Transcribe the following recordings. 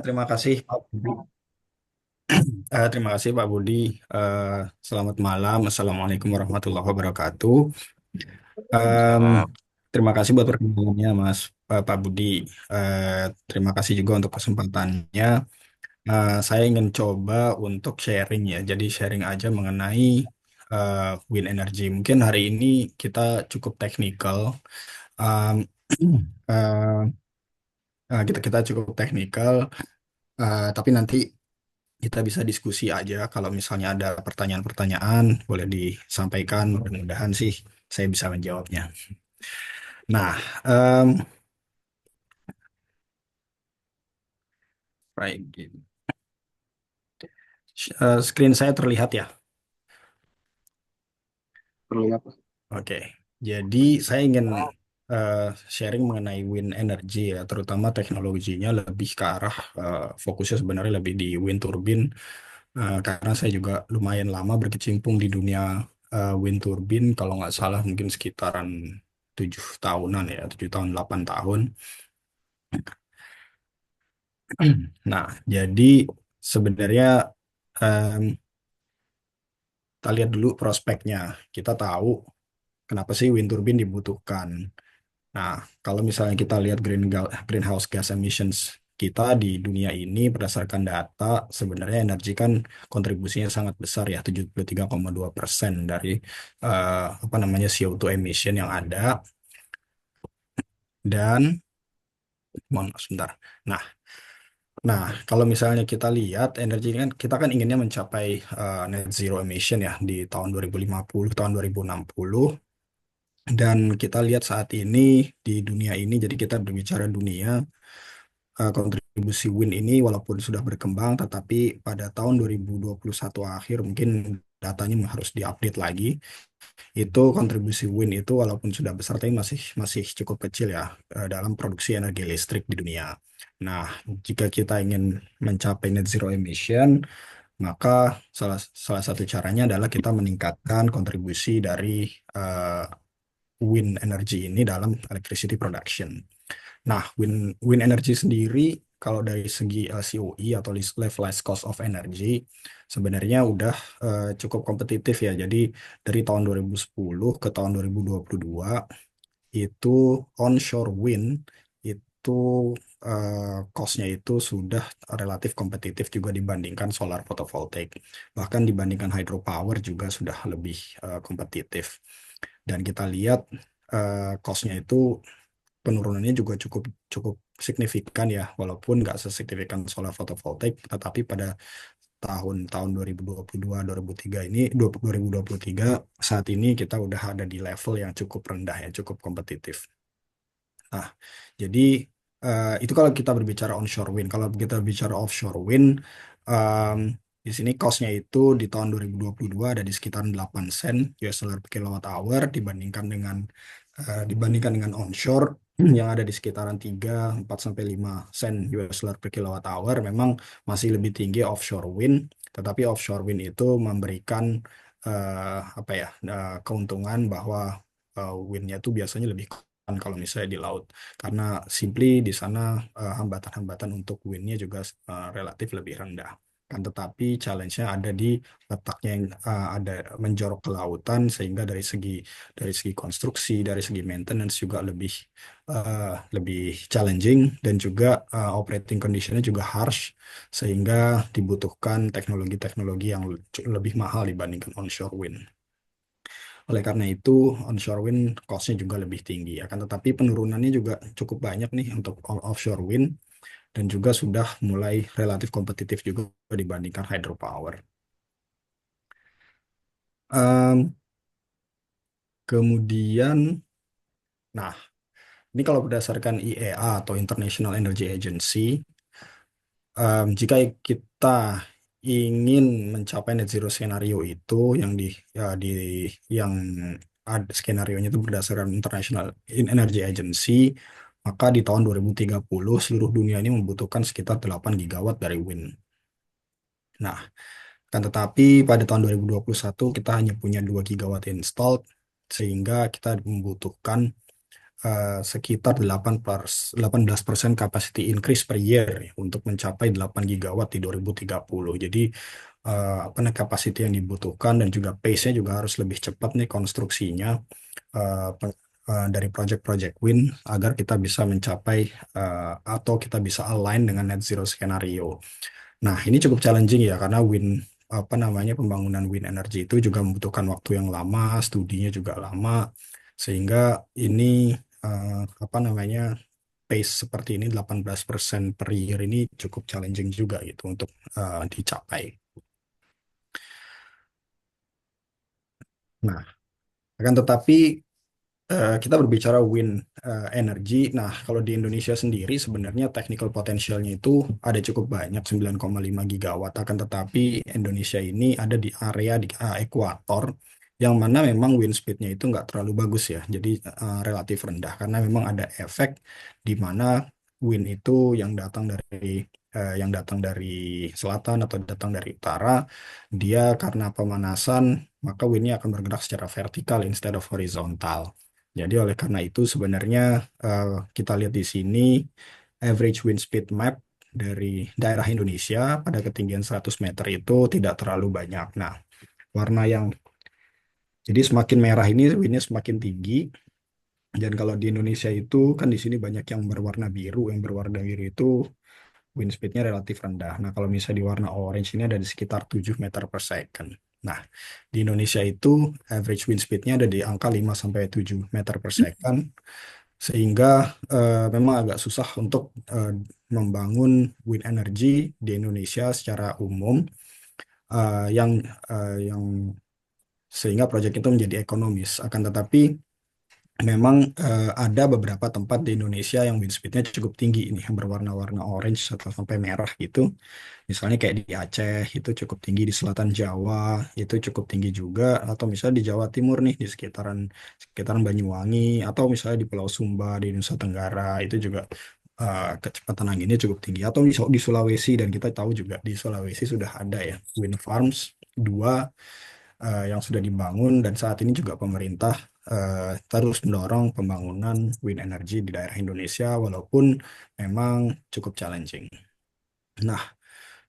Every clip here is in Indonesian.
terima kasih Pak Budi. Terima kasih Pak Budi. Eh, Selamat malam. Assalamualaikum warahmatullahi wabarakatuh. Em, Salam. Terima kasih buat perkenalannya, Pak Budi. Eh, Terima kasih juga untuk kesempatannya. Saya ingin coba untuk sharing ya. Jadi sharing aja mengenai wind energy. Mungkin hari ini kita cukup teknikal. Em, eh, kita kita cukup teknikal. Tapi nanti kita bisa diskusi aja. Kalau misalnya ada pertanyaan-pertanyaan, boleh disampaikan. Mudah-mudahan sih saya bisa menjawabnya. Nah, em, right. Screen saya terlihat ya. Perlu apa? Oke. Jadi saya ingin eh, sharing mengenai wind energy ya, terutama teknologinya lebih ke arah fokusnya sebenarnya lebih di wind turbine. Karena saya juga lumayan lama berkecimpung di dunia wind turbine, kalau nggak salah mungkin sekitaran 7 tahunan ya, 7 tahun 8 tahun. Nah, jadi sebenarnya em, kita lihat dulu prospeknya. Kita tahu kenapa sih wind turbine dibutuhkan. Nah, kalau misalnya kita lihat greenhouse gas emissions kita di dunia ini berdasarkan data, sebenarnya energi kan kontribusinya sangat besar ya, 73,2% dari apa namanya CO2 emission yang ada. Dan mohon maaf sebentar. Nah, kalau misalnya kita lihat energi ini kan kita kan inginnya mencapai net zero emission ya di tahun 2050, tahun 2060. Dan kita lihat saat ini di dunia ini, jadi kita berbicara dunia, kontribusi wind ini walaupun sudah berkembang, tetapi pada tahun 2021 akhir mungkin datanya harus diupdate lagi. Itu kontribusi wind itu walaupun sudah besar, tapi masih masih cukup kecil ya dalam produksi energi listrik di dunia. Nah, jika kita ingin mencapai net zero emission, maka salah salah satu caranya adalah kita meningkatkan kontribusi dari eh, wind energy ini dalam electricity production. Nah, wind energy sendiri kalau dari segi LCOE atau levelized cost of energy sebenarnya udah cukup kompetitif ya. Jadi dari tahun 2010 ke tahun 2022 itu onshore wind itu cost-nya itu sudah relatif kompetitif juga dibandingkan solar photovoltaik. Bahkan dibandingkan hydropower juga sudah lebih kompetitif. Dan kita lihat cost-nya itu penurunannya juga cukup cukup signifikan ya, walaupun nggak sesignifikan solar photovoltaik, tetapi pada tahun-tahun 2022, 2003 ini, 2023 saat ini kita udah ada di level yang cukup rendah ya, cukup kompetitif. Nah, jadi itu kalau kita berbicara onshore wind. Kalau kita bicara offshore wind, em, di sini cost-nya itu di tahun 2022 ada di sekitar 8 sen US dollar per kilowatt hour dibandingkan dengan onshore yang ada di sekitaran 3 4 sampai 5 sen US dollar per kilowatt hour. Memang masih lebih tinggi offshore wind, tetapi offshore wind itu memberikan apa ya, keuntungan bahwa windnya itu biasanya lebih kan kalau misalnya di laut, karena simply di sana hambatan-hambatan untuk windnya juga relatif lebih rendah kan, tetapi challenge-nya ada di letaknya yang ada menjorok ke lautan, sehingga dari segi konstruksi, dari segi maintenance juga lebih challenging, dan juga operating condition-nya juga harsh, sehingga dibutuhkan teknologi-teknologi yang lebih mahal dibandingkan onshore wind. Oleh karena itu, onshore wind cost-nya juga lebih tinggi. Akan tetapi penurunannya juga cukup banyak nih untuk offshore wind, dan juga sudah mulai relatif kompetitif juga dibandingkan hydropower. Em, Kemudian, nah ini kalau berdasarkan IEA atau International Energy Agency, jika kita ingin mencapai net zero skenario itu yang yang ada skenario-nya itu berdasarkan International Energy Agency, maka di tahun 2030 seluruh dunia ini membutuhkan sekitar 8 gigawatt dari wind. Nah, kan tetapi pada tahun 2021 kita hanya punya 2 gigawatt installed, sehingga kita membutuhkan sekitar 18% capacity increase per year ya, untuk mencapai 8 gigawatt di 2030. Jadi apa nih capacity yang dibutuhkan dan juga pace-nya juga harus lebih cepat nih konstruksinya eh, dari project-project wind agar kita bisa mencapai atau kita bisa align dengan net zero skenario. Nah, ini cukup challenging ya karena wind apa namanya pembangunan wind energy itu juga membutuhkan waktu yang lama, studinya juga lama, sehingga ini eh, apa namanya pace seperti ini 18% per year ini cukup challenging juga gitu untuk dicapai. Nah, akan tetapi kita berbicara wind energy. Nah, kalau di Indonesia sendiri sebenarnya technical potentialnya itu ada cukup banyak 9,5 gigawatt. Akan tetapi Indonesia ini ada di area di ekuator yang mana memang wind speednya itu nggak terlalu bagus ya. Jadi relatif rendah karena memang ada efek di mana wind itu yang datang dari selatan atau datang dari utara, dia karena pemanasan maka windnya akan bergerak secara vertikal instead of horizontal. Jadi oleh karena itu sebenarnya eh, kita lihat di sini average wind speed map dari daerah Indonesia pada ketinggian 100 meter itu tidak terlalu banyak. Nah, warna yang jadi semakin merah ini windnya semakin tinggi. Dan kalau di Indonesia itu kan di sini banyak yang berwarna biru. Yang berwarna biru itu wind speednya relatif rendah. Nah, kalau misalnya di warna orange ini ada di sekitar 7 meter per second. Nah, di Indonesia itu average wind speednya ada di angka 5 sampai 7 meter per second, sehingga memang agak susah untuk membangun wind energy di Indonesia secara umum yang yang sehingga proyek itu menjadi ekonomis. Akan tetapi memang ada beberapa tempat di Indonesia yang wind speednya cukup tinggi ini, yang berwarna-warna orange atau sampai merah gitu. Misalnya kayak di Aceh itu cukup tinggi, di selatan Jawa itu cukup tinggi juga, atau misalnya di Jawa Timur nih di sekitaran sekitaran Banyuwangi, atau misalnya di Pulau Sumba di Nusa Tenggara itu juga kecepatan anginnya cukup tinggi. Atau di Sulawesi, dan kita tahu juga di Sulawesi sudah ada ya wind farms dua yang sudah dibangun, dan saat ini juga pemerintah terus mendorong pembangunan wind energy di daerah Indonesia walaupun memang cukup challenging. Nah,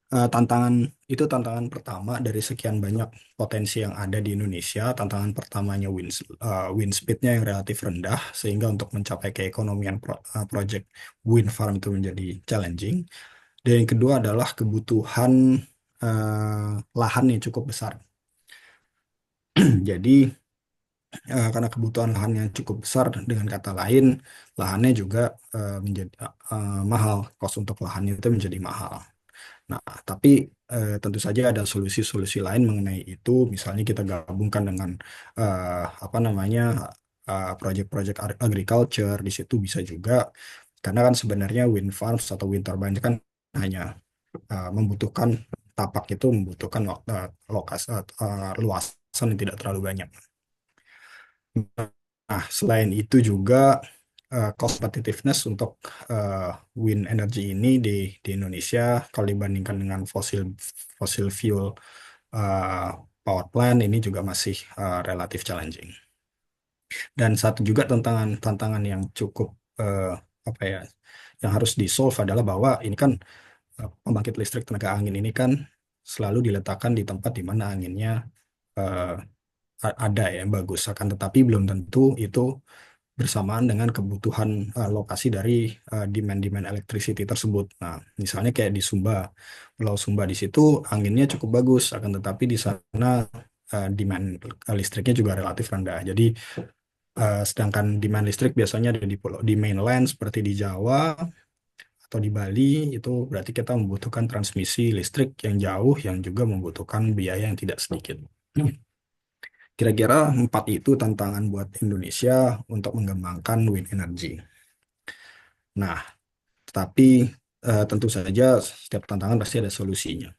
tantangan pertama dari sekian banyak potensi yang ada di Indonesia. Tantangan pertamanya wind speednya yang relatif rendah, sehingga untuk mencapai keekonomian project wind farm itu menjadi challenging. Dan yang kedua adalah kebutuhan lahan yang cukup besar. Jadi karena kebutuhan lahan yang cukup besar, dengan kata lain, lahannya juga menjadi mahal. Cost untuk lahannya itu menjadi mahal. Nah, tapi tentu saja ada solusi-solusi lain mengenai itu. Misalnya kita gabungkan dengan apa namanya project-project agriculture di situ bisa juga. Karena kan sebenarnya wind farms atau wind turbine itu kan hanya membutuhkan tapak itu membutuhkan lokasi luasan yang tidak terlalu banyak. Nah, selain itu juga cost competitiveness untuk eh, wind energy ini di Indonesia kalau dibandingkan dengan fosil fuel eh, power plant ini juga masih relatif challenging. Dan satu juga tantangan tantangan yang cukup apa ya yang harus di solve adalah bahwa ini kan pembangkit listrik tenaga angin ini kan selalu diletakkan di tempat di mana anginnya eh, ada ya yang bagus, akan tetapi belum tentu itu bersamaan dengan kebutuhan lokasi dari demand-demand electricity tersebut. Nah, misalnya kayak di Sumba, Pulau Sumba di situ anginnya cukup bagus, akan tetapi di sana demand listriknya juga relatif rendah. Jadi sedangkan demand listrik biasanya ada di mainland seperti di Jawa atau di Bali, itu berarti kita membutuhkan transmisi listrik yang jauh yang juga membutuhkan biaya yang tidak sedikit. Kira-kira empat itu tantangan buat Indonesia untuk mengembangkan wind energy. Nah, tetapi tentu saja setiap tantangan pasti ada solusinya.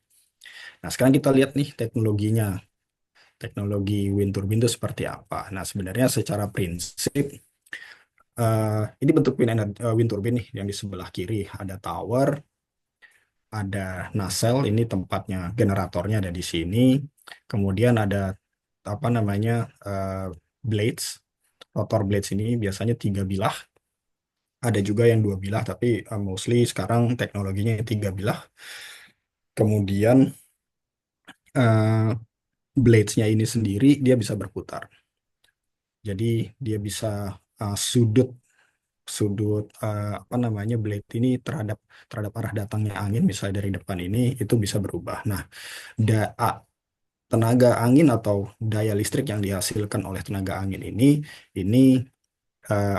Nah, sekarang kita lihat nih teknologinya. Teknologi wind turbine itu seperti apa? Nah, sebenarnya secara prinsip, ini bentuk wind turbine nih yang di sebelah kiri. Ada tower, ada nacelle, ini tempatnya generatornya ada di sini. Kemudian ada apa namanya blades. rotor blades ini biasanya 3 bilah, ada juga yang 2 bilah, tapi mostly sekarang teknologinya 3 bilah. Kemudian eh, bladesnya ini sendiri dia bisa berputar. Jadi dia bisa sudut sudut apa namanya blade ini terhadap terhadap arah datangnya angin, misalnya dari depan ini itu bisa berubah. Nah, tenaga angin atau daya listrik yang dihasilkan oleh tenaga angin ini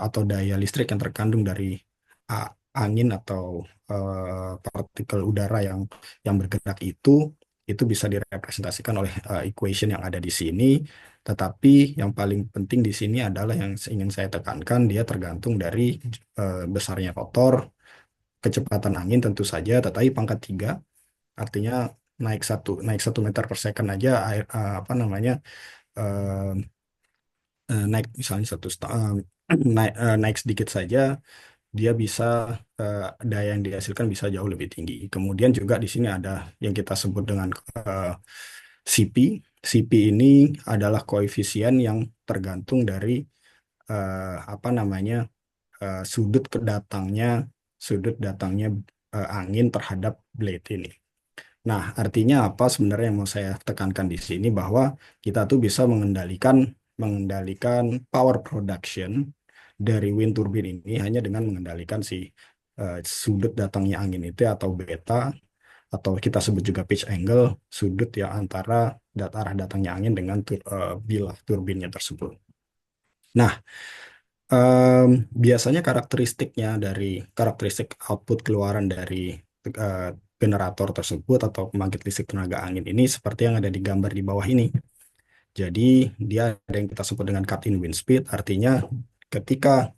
atau daya listrik yang terkandung dari angin atau partikel udara yang bergerak itu bisa direpresentasikan oleh equation yang ada di sini. Tetapi yang paling penting di sini adalah yang ingin saya tekankan, dia tergantung dari besarnya rotor, kecepatan angin tentu saja, tetapi pangkat 3 artinya naik satu meter per second aja apa namanya eh, naik misalnya naik sedikit saja dia bisa daya yang dihasilkan bisa jauh lebih tinggi. Kemudian juga di sini ada yang kita sebut dengan CP. CP ini adalah koefisien yang tergantung dari apa namanya sudut datangnya angin terhadap blade ini. Nah, artinya apa sebenarnya yang mau saya tekankan di sini, bahwa kita tuh bisa mengendalikan mengendalikan power production dari wind turbine ini hanya dengan mengendalikan si sudut datangnya angin itu atau beta, atau kita sebut juga pitch angle, sudut ya antara arah datangnya angin dengan bilah turbinnya tersebut. Nah, biasanya karakteristik output keluaran dari eh, generator tersebut atau pembangkit listrik tenaga angin ini seperti yang ada di gambar di bawah ini. Jadi dia ada yang kita sebut dengan cut-in wind speed, artinya ketika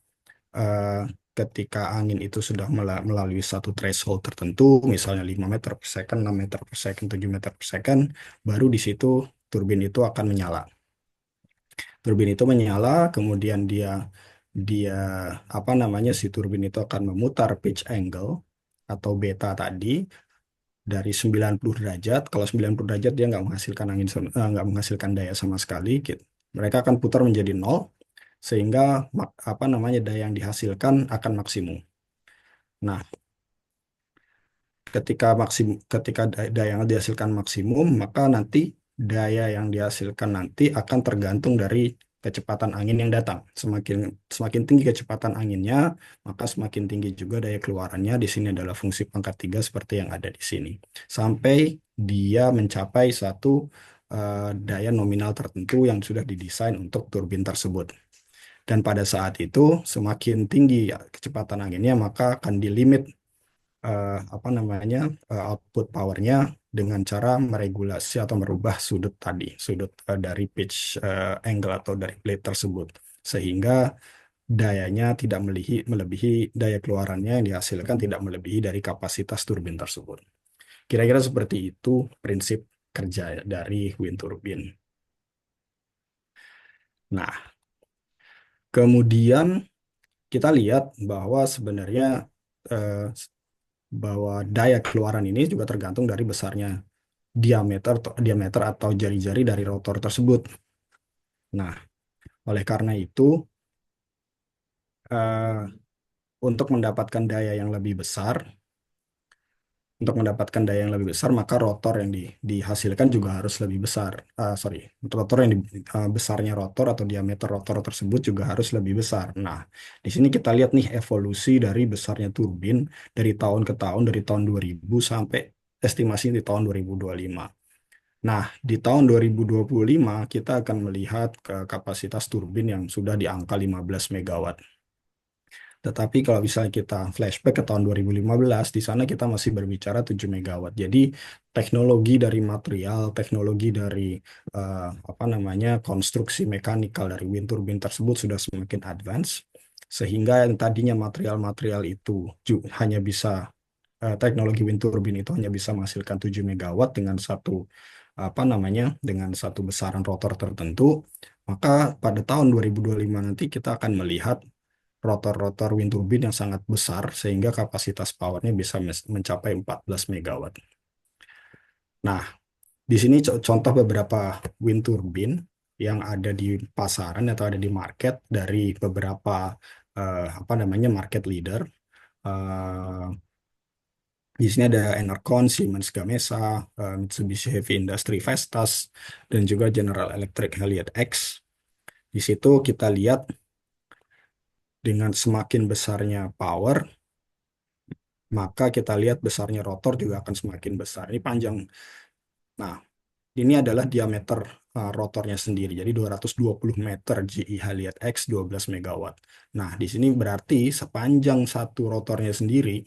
eh, ketika angin itu sudah melalui satu threshold tertentu, misalnya 5 meter per second, 6 meter per second, 7 meter per second, baru di situ turbin itu akan menyala. Turbin itu menyala, kemudian dia dia apa namanya si turbin itu akan memutar pitch angle atau beta tadi dari 90 derajat. Kalau 90 derajat dia nggak menghasilkan nggak menghasilkan daya sama sekali. Mereka akan putar menjadi nol sehingga apa namanya daya yang dihasilkan akan maksimum. Nah, ketika daya yang dihasilkan maksimum, maka nanti daya yang dihasilkan nanti akan tergantung dari kecepatan angin yang datang. Semakin semakin tinggi kecepatan anginnya, maka semakin tinggi juga daya keluarannya. Di sini adalah fungsi pangkat 3 seperti yang ada di sini. Sampai dia mencapai satu daya nominal tertentu yang sudah didesain untuk turbin tersebut. Dan pada saat itu, semakin tinggi ya, kecepatan anginnya, maka akan dilimit apa namanya output powernya dengan cara meregulasi atau merubah sudut tadi, sudut dari pitch angle atau dari blade tersebut, sehingga dayanya tidak melebihi daya keluarannya yang dihasilkan tidak melebihi dari kapasitas turbin tersebut. Kira-kira seperti itu prinsip kerja dari wind turbine. Nah, kemudian kita lihat bahwa sebenarnya eh, bahwa daya keluaran ini juga tergantung dari besarnya diameter atau jari-jari dari rotor tersebut. Nah, oleh karena itu, eh, untuk mendapatkan daya yang lebih besar, maka rotor yang dihasilkan juga harus lebih besar. Sorry, rotor yang besarnya rotor atau diameter rotor tersebut juga harus lebih besar. Nah, di sini kita lihat nih evolusi dari besarnya turbin dari tahun ke tahun, dari tahun 2000 sampai estimasi di tahun 2025. Nah, di tahun 2025 kita akan melihat ke kapasitas turbin yang sudah di angka 15 megawatt. Tetapi kalau misalnya kita flashback ke tahun 2015, di sana kita masih berbicara 7 megawatt. Jadi teknologi dari material, teknologi dari apa namanya konstruksi mekanikal dari wind turbine tersebut sudah semakin advance, sehingga yang tadinya material-material itu hanya bisa teknologi wind turbine itu hanya bisa menghasilkan 7 megawatt dengan satu besaran rotor tertentu, maka pada tahun 2025 nanti kita akan melihat rotor-rotor wind turbine yang sangat besar sehingga kapasitas powernya bisa mencapai 14 megawatt. Nah, di sini contoh beberapa wind turbine yang ada di pasaran atau ada di market dari beberapa apa namanya market leader. Eh, di sini ada Enercon, Siemens Gamesa, Mitsubishi Heavy Industry Vestas, dan juga General Electric Haliade X. Di situ kita lihat dengan semakin besarnya power, maka kita lihat besarnya rotor juga akan semakin besar. Ini panjang. Nah, ini adalah diameter rotornya sendiri. Jadi 220 meter GE Haliade X 12 megawatt. Nah, di sini berarti sepanjang satu rotornya sendiri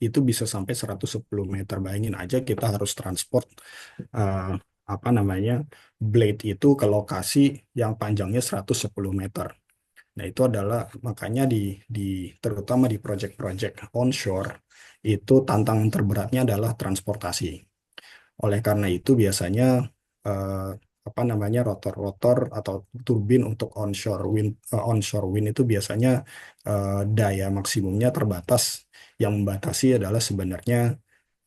itu bisa sampai 110 meter. Bayangin aja kita harus transport eh, apa namanya blade itu ke lokasi yang panjangnya 110 meter. Nah, itu adalah makanya di terutama di project-project onshore itu tantangan terberatnya adalah transportasi. Oleh karena itu biasanya eh, apa namanya rotor-rotor atau turbin untuk onshore wind itu biasanya daya maksimumnya terbatas. Yang membatasi adalah sebenarnya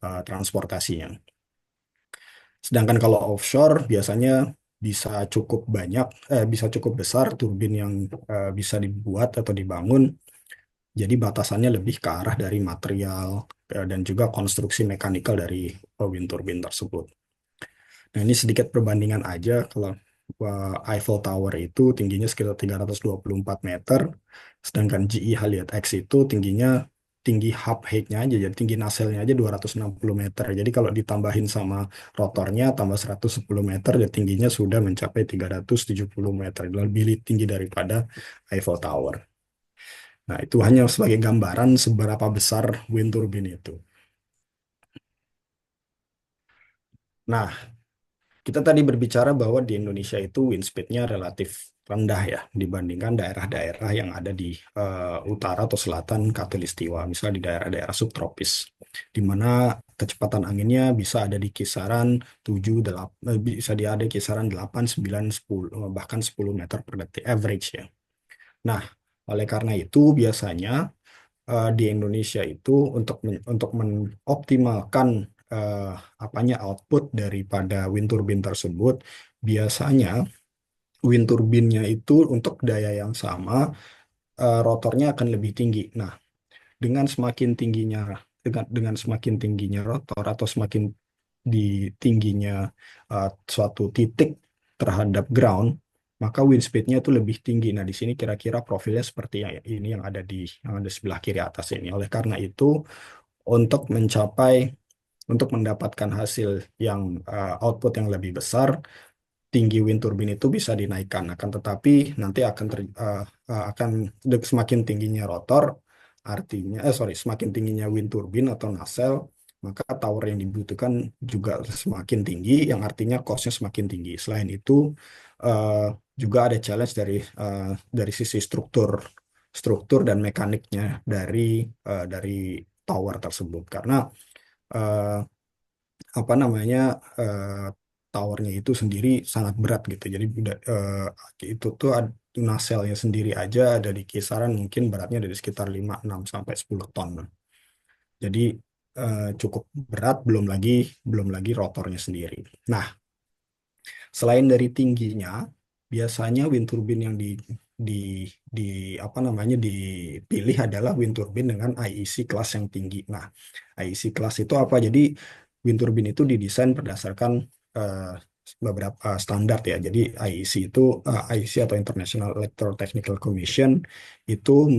transportasinya. Sedangkan kalau offshore biasanya bisa cukup banyak, bisa cukup besar turbin yang bisa dibuat atau dibangun. Jadi batasannya lebih ke arah dari material dan juga konstruksi mekanikal dari wind turbine tersebut. Nah, ini sedikit perbandingan aja kalau Eiffel Tower itu tingginya sekitar 324 meter, sedangkan GE Haliade X itu tinggi hub height-nya aja, jadi tinggi naselnya aja 260 meter. Jadi kalau ditambahin sama rotornya tambah 110 meter, ya tingginya sudah mencapai 370 meter, lebih tinggi daripada Eiffel Tower. Nah, itu hanya sebagai gambaran seberapa besar wind turbine itu. Nah, kita tadi berbicara bahwa di Indonesia itu wind speed-nya relatif rendah ya dibandingkan daerah-daerah yang ada di utara atau selatan Khatulistiwa, misalnya di daerah-daerah subtropis, di mana kecepatan anginnya bisa ada di kisaran 7, 8, bisa ada di kisaran 8, 9, 10, bahkan 10 meter per detik average ya. Nah, oleh karena itu biasanya di Indonesia itu untuk mengoptimalkan eh, apanya output daripada wind turbine tersebut, biasanya wind turbinnya itu untuk daya yang sama rotornya akan lebih tinggi. Nah, dengan semakin tingginya dengan semakin tingginya rotor atau semakin di tingginya suatu titik terhadap ground, maka wind speed-nya itu lebih tinggi. Nah, di sini kira-kira profilnya seperti yang ini yang ada sebelah kiri atas ini. Oleh karena itu, untuk untuk mendapatkan hasil yang output yang lebih besar, tinggi wind turbine itu bisa dinaikkan. Akan tetapi nanti akan semakin tingginya rotor, artinya sorry, semakin tingginya wind turbine atau nacelle, maka tower yang dibutuhkan juga semakin tinggi, yang artinya cost-nya semakin tinggi. Selain itu eh, juga ada challenge dari sisi struktur dan mekaniknya dari tower tersebut, karena eh, apa namanya eh, towernya itu sendiri sangat berat gitu. Jadi itu tuh nacelle-nya sendiri aja ada di kisaran mungkin beratnya dari sekitar 5, 6 sampai 10 ton. Jadi cukup berat, belum lagi rotornya sendiri. Nah, selain dari tingginya, biasanya wind turbine yang di di apa namanya dipilih adalah wind turbine dengan IEC kelas yang tinggi. Nah, IEC kelas itu apa? Jadi wind turbine itu didesain berdasarkan eh, beberapa standar ya. Jadi IEC itu IEC atau International Electrotechnical Commission itu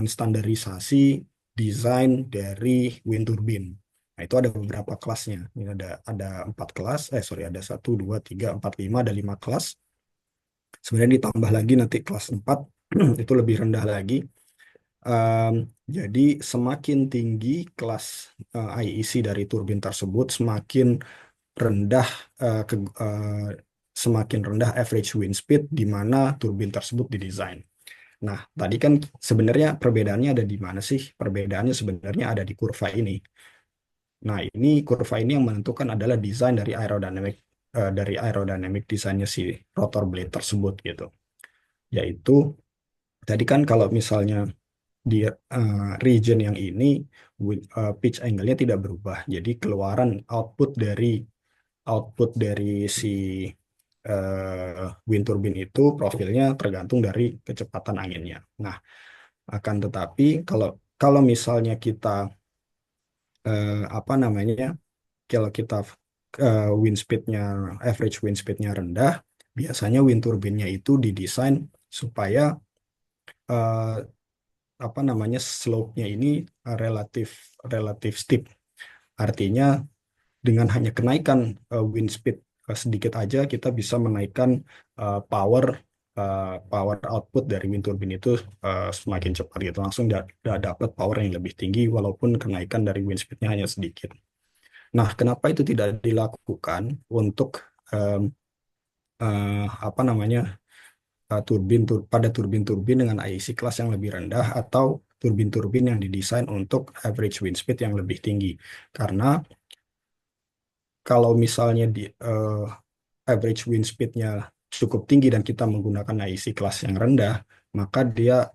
menstandarisasi desain dari wind turbine. Nah, itu ada beberapa kelasnya. Ini ada 4 kelas, sorry, ada 1, 2, 3, 4, 5, ada 5 kelas. Sebenarnya ditambah lagi nanti kelas 4 itu lebih rendah lagi. Em, jadi semakin tinggi kelas IEC dari turbin tersebut, rendah eh, ke, eh, semakin rendah average wind speed di mana turbin tersebut didesain. Nah, tadi kan sebenarnya perbedaannya ada di mana sih? Perbedaannya sebenarnya ada di kurva ini. Nah, ini kurva ini yang menentukan adalah desain dari aerodynamic desainnya si rotor blade tersebut gitu. Yaitu tadi kan kalau misalnya di region yang ini pitch angle-nya tidak berubah. Jadi keluaran output dari si wind turbine itu profilnya tergantung dari kecepatan anginnya. Nah, akan tetapi kalau kalau misalnya kita apa namanya, kalau kita wind speednya, average wind speednya rendah, biasanya wind turbine-nya itu didesain supaya eh, apa namanya, slope-nya ini relatif relatif steep. Artinya dengan hanya kenaikan wind speed sedikit aja kita bisa menaikkan power power output dari wind turbine itu semakin cepat gitu. Langsung dapat power yang lebih tinggi walaupun kenaikan dari wind speed-nya hanya sedikit. Nah, kenapa itu tidak dilakukan untuk em, apa namanya, pada turbin-turbin dengan IEC kelas yang lebih rendah atau turbin-turbin yang didesain untuk average wind speed yang lebih tinggi? Karena kalau misalnya di average wind speed-nya cukup tinggi dan kita menggunakan IEC kelas yang rendah, maka dia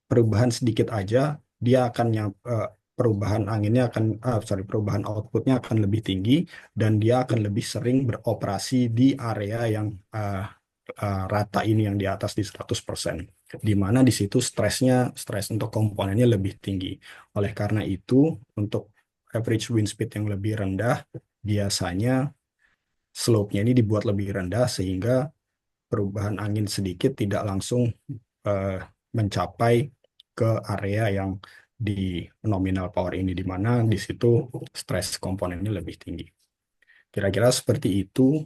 perubahan sedikit aja dia akan perubahan anginnya akan sorry, perubahan outputnya akan lebih tinggi dan dia akan lebih sering beroperasi di area yang rata ini, yang di atas di 100%, di mana di situ stres untuk komponennya lebih tinggi. Oleh karena itu, untuk average wind speed yang lebih rendah, biasanya slope-nya ini dibuat lebih rendah sehingga perubahan angin sedikit tidak langsung eh, mencapai ke area yang di nominal power ini, di mana di situ stres komponennya lebih tinggi. Kira-kira seperti itu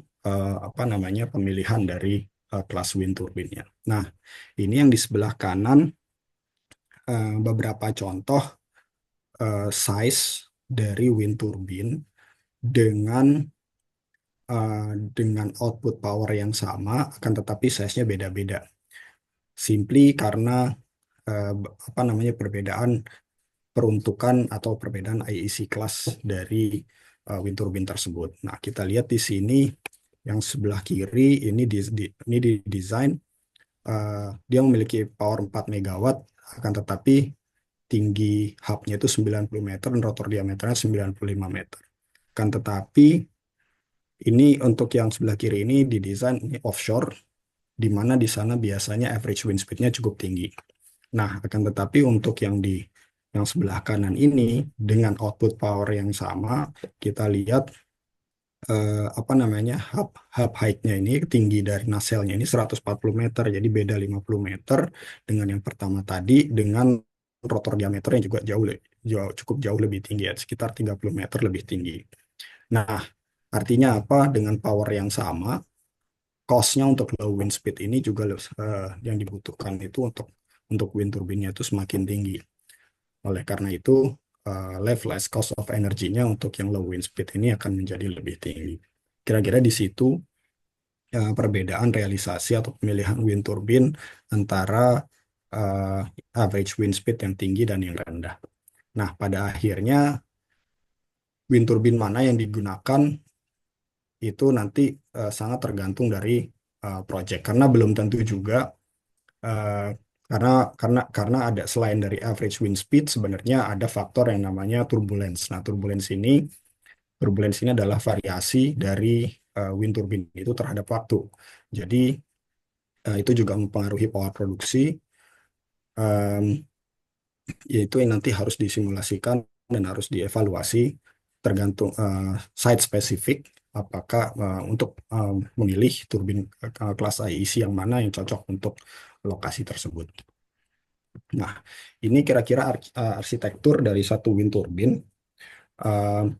apa namanya, pemilihan dari kelas wind turbine-nya. Nah, ini yang di sebelah kanan beberapa contoh size dari wind turbine dengan dengan output power yang sama, akan tetapi size-nya beda-beda. Simply karena apa namanya, perbedaan peruntukan atau perbedaan IEC kelas dari wind turbine tersebut. Nah, kita lihat di sini yang sebelah kiri ini ini didesain dia memiliki power 4 megawatt, akan tetapi tinggi hubnya itu 90 meter dan rotor diameternya 95 meter. Akan tetapi ini untuk yang sebelah kiri ini didesain ini offshore, di mana di sana biasanya average wind speed-nya cukup tinggi. Nah, akan tetapi untuk yang sebelah kanan ini dengan output power yang sama, kita lihat apa namanya, hub height-nya ini, tinggi dari nacelle-nya ini 140 meter, jadi beda 50 meter dengan yang pertama tadi, dengan rotor diameternya juga cukup jauh lebih tinggi ya, sekitar 30 meter lebih tinggi. Nah, artinya apa? Dengan power yang sama, cost-nya untuk low wind speed ini juga yang dibutuhkan itu untuk wind turbine-nya itu semakin tinggi. Oleh karena itu, levelized cost of energy-nya untuk yang low wind speed ini akan menjadi lebih tinggi. Kira-kira di situ perbedaan realisasi atau pemilihan wind turbine antara uh, average wind speed yang tinggi dan yang rendah. Nah, pada akhirnya wind turbine mana yang digunakan itu nanti sangat tergantung dari project, karena belum tentu juga eh, karena ada, selain dari average wind speed sebenarnya ada faktor yang namanya turbulence. Nah, turbulence ini adalah variasi dari wind turbine itu terhadap waktu. Jadi itu juga mempengaruhi power produksi, em, yaitu yang nanti harus disimulasikan dan harus dievaluasi tergantung site spesifik, apakah untuk memilih turbin kelas IEC yang mana yang cocok untuk lokasi tersebut. Nah, ini kira-kira arsitektur dari satu wind turbine. Um,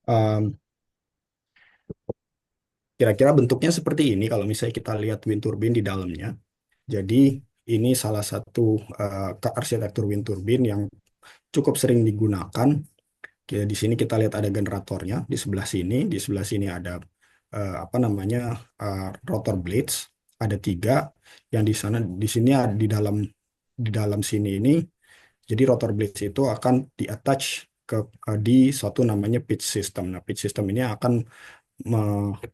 um, Kira-kira bentuknya seperti ini kalau misalnya kita lihat wind turbine di dalamnya. Jadi ini salah satu arsitektur wind turbine yang cukup sering digunakan. Di sini kita lihat ada generatornya di sebelah sini. Di sebelah sini ada apa namanya, rotor blades. Ada tiga yang di sana. Di sini di dalam sini ini. Jadi rotor blades itu akan di-attach di suatu namanya pitch system. Nah, pitch system ini akan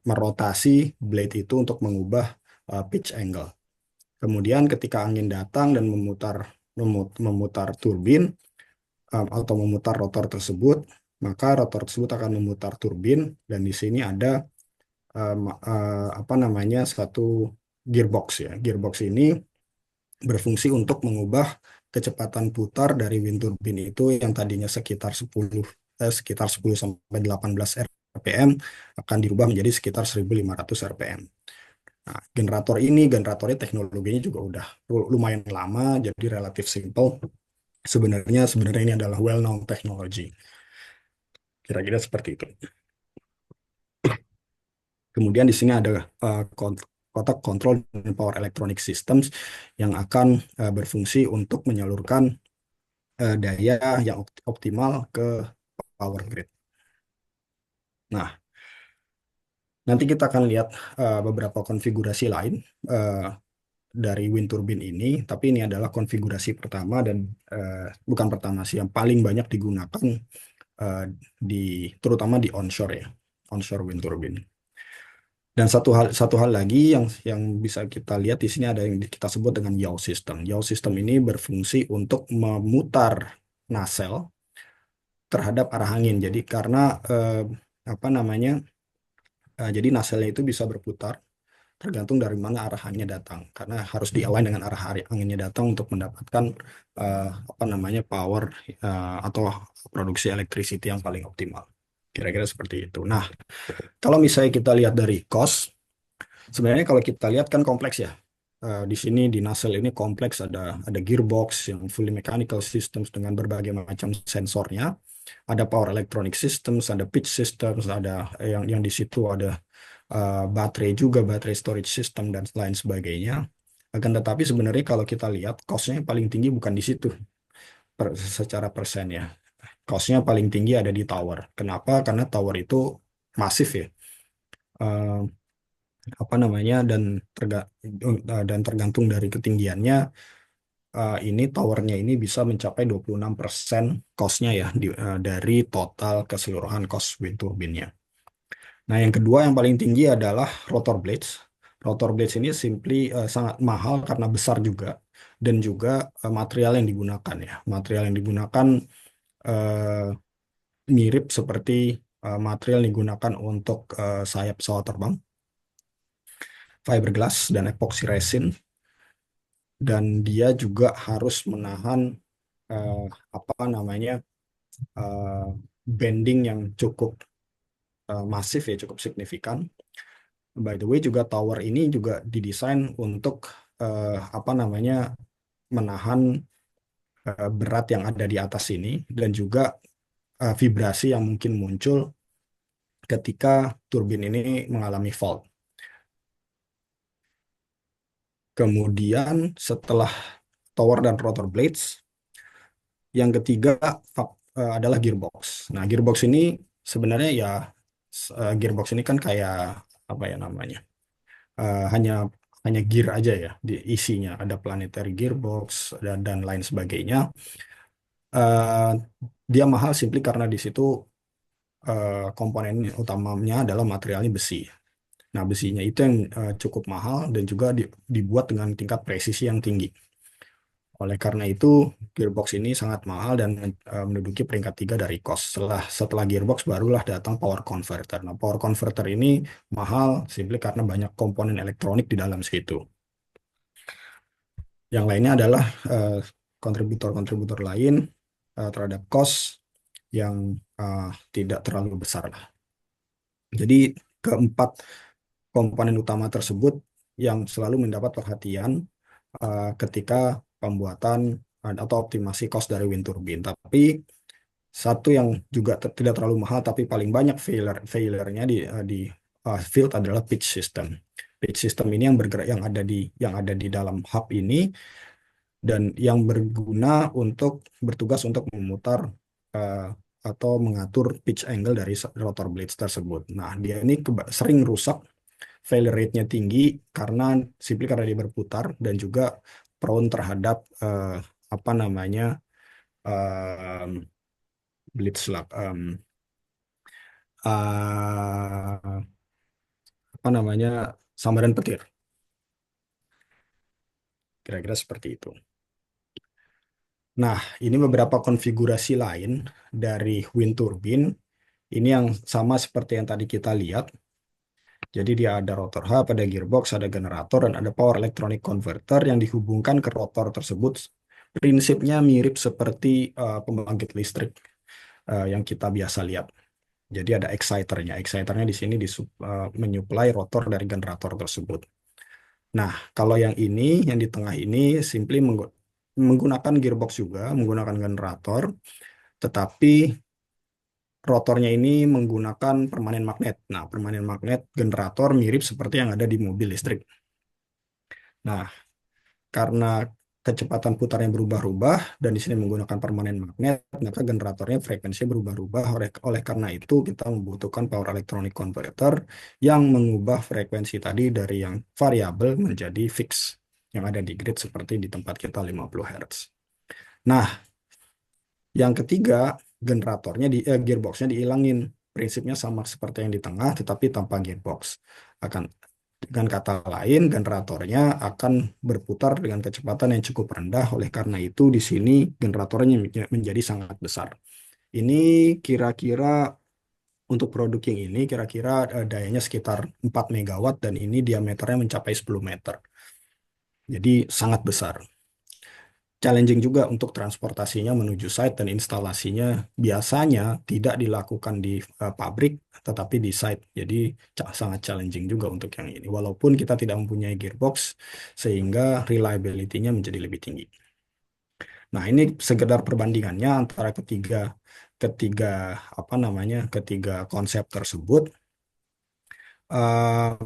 merotasi blade itu untuk mengubah pitch angle. Kemudian ketika angin datang dan memutar turbin atau memutar rotor tersebut, maka rotor tersebut akan memutar turbin dan di sini ada apa namanya satu gearbox ya. Gearbox ini berfungsi untuk mengubah kecepatan putar dari wind turbine itu yang tadinya sekitar 10 sampai 18 RPM akan dirubah menjadi sekitar 1.500 RPM. Nah, generatornya teknologinya juga udah lumayan lama, jadi relatif simple. Sebenarnya ini adalah well-known technology. Kira-kira seperti itu. Kemudian di sini ada kotak kontrol dan power electronic systems yang akan berfungsi untuk menyalurkan daya yang optimal ke power grid. Nah, nanti kita akan lihat beberapa konfigurasi lain eh, dari wind turbine ini, tapi ini adalah konfigurasi pertama dan bukan pertama sih, yang paling banyak digunakan eh, di terutama di onshore ya, onshore wind turbine. Dan satu hal lagi yang bisa kita lihat di sini ada yang kita sebut dengan yaw system. Yaw system ini berfungsi untuk memutar nacelle terhadap arah angin. Jadi karena apa namanya, jadi nacelle itu bisa berputar tergantung dari mana arah anginnya datang. Karena harus di-align dengan arah anginnya datang untuk mendapatkan apa namanya power atau produksi electricity yang paling optimal. Kira-kira seperti itu. Nah, kalau misalnya kita lihat dari cost, sebenarnya kalau kita lihat kan kompleks ya. Di sini di nacelle ini kompleks, ada gearbox yang fully mechanical systems dengan berbagai macam sensornya, ada power electronic systems, ada pitch systems, ada yang di situ ada baterai juga, baterai storage system dan lain sebagainya. Akan tetapi sebenarnya kalau kita lihat cost-nya yang paling tinggi bukan di situ secara persen ya. Cost-nya paling tinggi ada di tower. Kenapa? Karena tower itu masif ya. Eh, apa namanya dan tergantung dari ketinggiannya, ini towernya ini bisa mencapai 26% cost-nya ya dari total keseluruhan cost wind turbine-nya. Nah, yang kedua yang paling tinggi adalah rotor blades. Rotor blades ini sangat mahal karena besar juga dan juga material yang digunakan ya. Material yang digunakan eh, mirip seperti material yang digunakan untuk sayap pesawat terbang, fiberglass dan epoxy resin, dan dia juga harus menahan eh, apa namanya eh, bending yang cukup masif ya, cukup signifikan. By the way, juga tower ini juga didesain untuk apa namanya menahan berat yang ada di atas ini dan juga vibrasi yang mungkin muncul ketika turbin ini mengalami fault. Kemudian setelah tower dan rotor blades, yang ketiga adalah gearbox. Nah, gearbox ini sebenarnya ya gearbox ini kan kayak apa ya namanya? Hanya hanya gear aja ya di isinya. Ada planetary gearbox dan lain sebagainya. Eh, Dia mahal simply karena di situ komponen utamanya adalah materialnya besi. Nah, besinya itu yang cukup mahal dan juga dibuat dengan tingkat presisi yang tinggi. Oleh karena itu, gearbox ini sangat mahal dan menduduki peringkat 3 dari cost. Setelah gearbox barulah datang power converter. Nah, power converter ini mahal simply karena banyak komponen elektronik di dalam situ. Yang lainnya adalah eh, kontributor-kontributor lain terhadap cost yang eh, tidak terlalu besar lah. Jadi keempat komponen utama tersebut yang selalu mendapat perhatian ketika pembuatan atau optimasi cost dari wind turbine. Tapi satu yang juga tidak terlalu mahal tapi paling banyak failure-nya di field adalah pitch system. Pitch system ini yang bergerak yang ada di dalam hub ini dan yang bertugas untuk memutar eh, atau mengatur pitch angle dari rotor blades tersebut. Nah, dia ini sering rusak, failure rate-nya tinggi karena dia berputar dan juga prone terhadap apa namanya em, Blitzschlag, eh, apa namanya sambaran petir, kira-kira seperti itu. Nah, ini beberapa konfigurasi lain dari wind turbine. Ini yang sama seperti yang tadi kita lihat. Jadi dia ada rotor hub, ada gearbox, ada generator, dan ada power electronic converter yang dihubungkan ke rotor tersebut. Prinsipnya mirip seperti pembangkit listrik yang kita biasa lihat. Jadi ada exciternya. Exciternya di sini menyuplai rotor dari generator tersebut. Nah, kalau yang ini, yang di tengah ini, simply menggunakan gearbox juga, menggunakan generator, tetapi rotornya ini menggunakan permanen magnet. Nah, permanen magnet generator mirip seperti yang ada di mobil listrik. Nah, karena kecepatan putarnya berubah-ubah dan di sini menggunakan permanen magnet, maka generatornya frekuensinya berubah-ubah. Oleh karena itu, kita membutuhkan power electronic converter yang mengubah frekuensi tadi dari yang variabel menjadi fix yang ada di grid seperti di tempat kita 50 Hz. Nah, yang ketiga, gearboxnya dihilangin. Prinsipnya sama seperti yang di tengah, tetapi tanpa gearbox. Akan dengan kata lain, generatornya akan berputar dengan kecepatan yang cukup rendah. Oleh karena itu, di sini generatornya menjadi sangat besar. Ini kira-kira untuk produk yang ini kira-kira dayanya sekitar 4 megawatt dan ini diameternya mencapai 10 meter. Jadi sangat besar. Challenging juga untuk transportasinya menuju site dan instalasinya biasanya tidak dilakukan di pabrik tetapi di site. Jadi sangat challenging juga untuk yang ini. Walaupun kita tidak mempunyai gearbox sehingga reliability-nya menjadi lebih tinggi. Nah, ini sekedar perbandingannya antara ketiga ketiga ketiga konsep tersebut. Eh,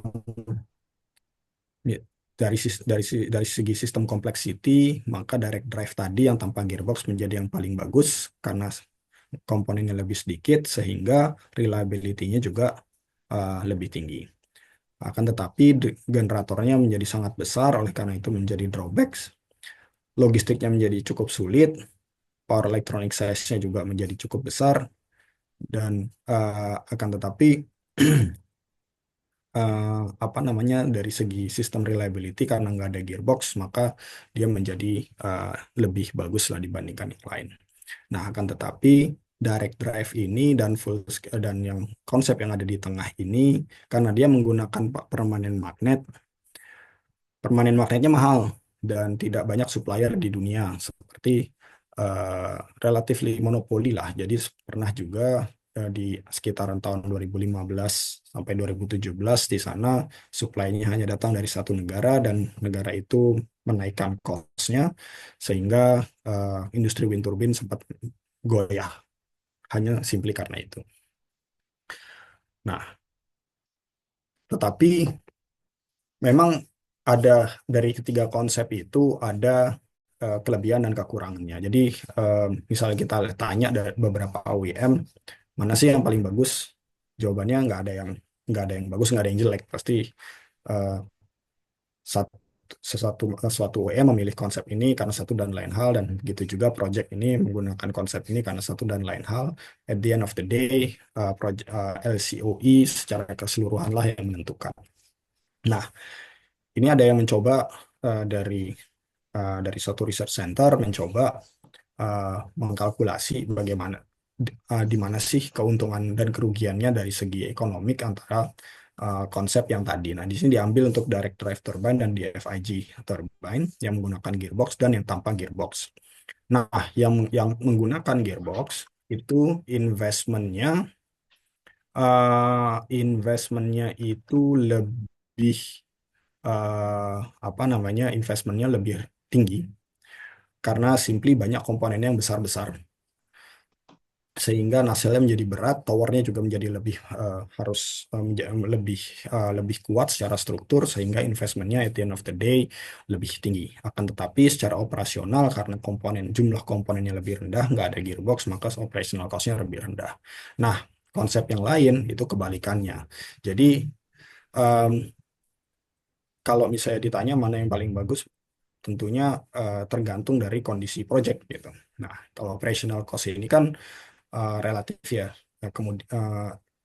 Ya, dari segi sistem complexity, maka direct drive tadi yang tanpa gearbox menjadi yang paling bagus karena komponennya lebih sedikit sehingga reliability-nya juga lebih tinggi. Akan tetapi generatornya menjadi sangat besar, oleh karena itu menjadi drawbacks. Logistiknya menjadi cukup sulit, power electronic size-nya juga menjadi cukup besar, dan akan tetapi eh, dari segi sistem reliability karena nggak ada gearbox maka dia menjadi eh, lebih bagus lah dibandingkan yang lain. Nah, akan tetapi direct drive ini dan yang konsep yang ada di tengah ini karena dia menggunakan permanen magnet, permanen magnetnya mahal dan tidak banyak supplier di dunia seperti eh, relatively monopoli lah. Jadi pernah juga di sekitaran tahun 2015 sampai 2017 di sana supply-nya hanya datang dari satu negara dan negara itu menaikkan cost-nya sehingga industri wind turbine sempat goyah hanya simply karena itu. Nah, tetapi memang ada dari ketiga konsep itu ada kelebihan dan kekurangannya. Jadi misalnya kita tanya dari beberapa OEM, mana sih yang paling bagus? Jawabannya nggak ada yang bagus, nggak ada yang jelek. Pasti eh, satu suatu OEM memilih konsep ini karena satu dan lain hal dan begitu juga project ini menggunakan konsep ini karena satu dan lain hal. At the end of the day, LCOE secara keseluruhan lah yang menentukan. Nah, ini ada yang mencoba dari suatu research center mencoba uh, mengkalkulasi di mana sih keuntungan dan kerugiannya dari segi ekonomik antara konsep yang tadi. Nah, di sini diambil untuk direct drive turbine dan DFIG turbine yang menggunakan gearbox dan yang tanpa gearbox. Nah, yang menggunakan gearbox itu investmentnya investmentnya itu lebih investmentnya lebih tinggi karena simply banyak komponennya yang besar-besar sehingga hasilnya menjadi berat, towernya juga menjadi harus lebih kuat secara struktur sehingga investmentnya at the end of the day lebih tinggi. Akan tetapi secara operasional karena jumlah komponennya lebih rendah, nggak ada gearbox, maka operational cost-nya lebih rendah. Nah, konsep yang lain itu kebalikannya. Jadi em, kalau misalnya ditanya mana yang paling bagus, tentunya tergantung dari kondisi project gitu. Nah, kalau operational cost ini kan relatif ya. Kemudian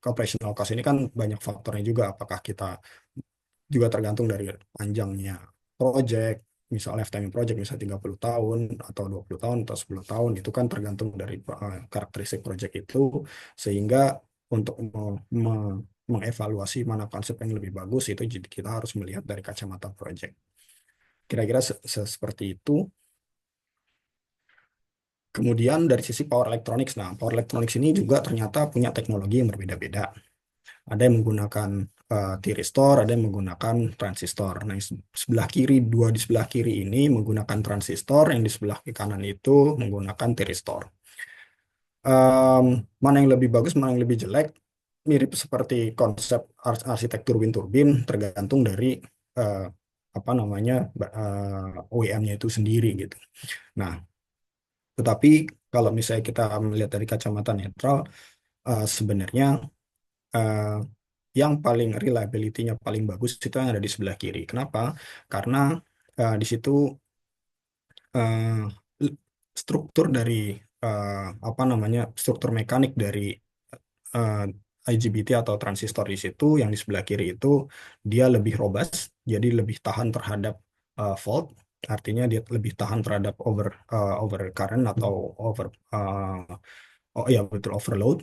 operational cost ini kan banyak faktornya juga. Apakah kita juga tergantung dari panjangnya project, misal lifetime project misal 30 tahun atau 20 tahun atau 10 tahun itu kan tergantung dari karakteristik project itu, sehingga untuk mengevaluasi mana konsep yang lebih bagus itu jadi kita harus melihat dari kacamata project. Kira-kira seperti itu. Kemudian dari sisi power electronics, nah power electronics ini juga ternyata punya teknologi yang berbeda-beda. Ada yang menggunakan tiristor, ada yang menggunakan transistor. Nah, sebelah kiri, dua di sebelah kiri ini menggunakan transistor, yang di sebelah kanan itu menggunakan tiristor. Em, Mana yang lebih bagus, mana yang lebih jelek, mirip seperti konsep arsitektur wind turbine, tergantung dari eh, apa namanya OEM-nya itu sendiri gitu. Nah, tetapi kalau misalnya kita melihat dari kacamata netral, sebenarnya eh, yang paling reliability-nya paling bagus itu yang ada di sebelah kiri. Kenapa? Karena di situ eh, struktur dari apa namanya struktur mekanik dari eh, IGBT atau transistor di situ yang di sebelah kiri itu dia lebih robust, jadi lebih tahan terhadap fault. Artinya dia lebih tahan terhadap over current atau over oh ya betul overload.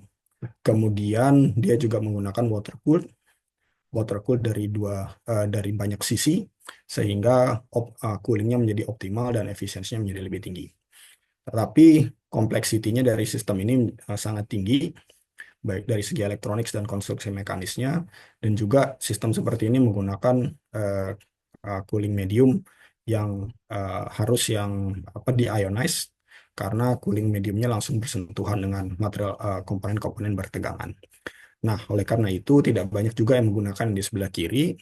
Kemudian dia juga menggunakan water cooled dari banyak sisi sehingga coolingnya menjadi optimal dan efisiensinya menjadi lebih tinggi. Tetapi kompleksitinya dari sistem ini sangat tinggi, baik dari segi elektronik dan konstruksi mekanisnya, dan juga sistem seperti ini menggunakan eh, cooling medium yang harus yang apa di-ionize karena cooling mediumnya langsung bersentuhan dengan material komponen-komponen bertegangan. Nah, oleh karena itu tidak banyak juga yang menggunakan di sebelah kiri.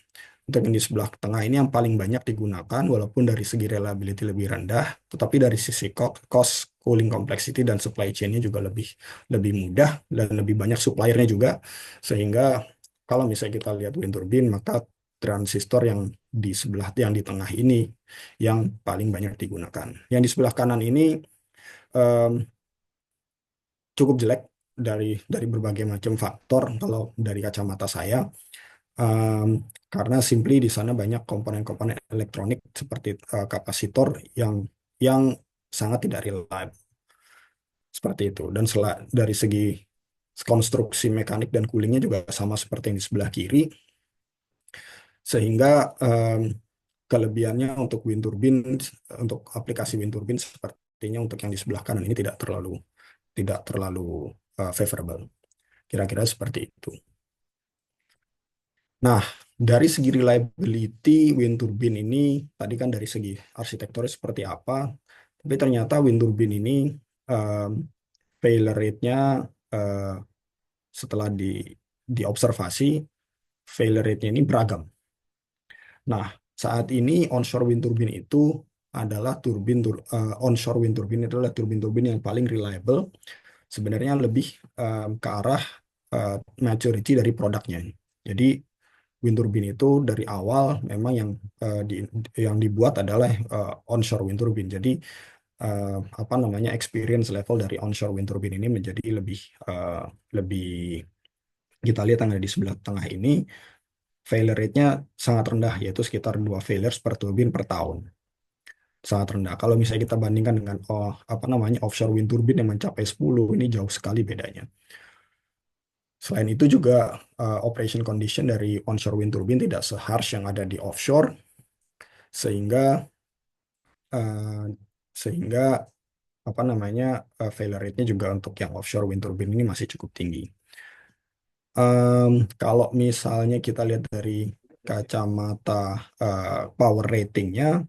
Untuk yang di sebelah tengah ini yang paling banyak digunakan, walaupun dari segi reliability lebih rendah, tetapi dari sisi cost, cooling complexity, dan supply chain-nya juga lebih lebih mudah dan lebih banyak suppliernya juga. Sehingga kalau misalnya kita lihat wind turbine, maka transistor yang di sebelah yang di tengah ini yang paling banyak digunakan. Yang di sebelah kanan ini em, cukup jelek dari berbagai macam faktor kalau dari kacamata saya. Em, karena simply di sana banyak komponen-komponen elektronik seperti kapasitor yang sangat tidak reliable seperti itu. Dan dari segi konstruksi mekanik dan coolingnya juga sama seperti yang di sebelah kiri, sehingga kelebihannya untuk wind turbine, untuk aplikasi wind turbine sepertinya untuk yang di sebelah kanan ini tidak terlalu favorable. Kira-kira seperti itu. Nah, dari segi reliability wind turbine ini tadi kan dari segi arsitekturnya seperti apa, tapi ternyata wind turbine ini um, failure rate-nya uh, setelah diobservasi failure rate-nya ini beragam. Nah, saat ini onshore wind turbine itu adalah onshore wind turbine adalah turbin-turbin yang paling reliable, sebenarnya lebih ke arah uh, maturity dari produknya. Jadi wind turbine itu dari awal memang yang dibuat adalah onshore wind turbine. Jadi eh, apa namanya experience level dari onshore wind turbine ini menjadi lebih kita lihat yang ada di sebelah tengah ini failure rate-nya sangat rendah, yaitu sekitar 2 failures per turbin per tahun. Sangat rendah. Kalau misalnya kita bandingkan dengan apa namanya offshore wind turbine yang mencapai 10, ini jauh sekali bedanya. Selain itu juga operation condition dari onshore wind turbine tidak seharsh yang ada di offshore, sehingga eh, sehingga apa namanya failure rate-nya juga untuk yang offshore wind turbine ini masih cukup tinggi. Em, Kalau misalnya kita lihat dari kacamata power ratingnya,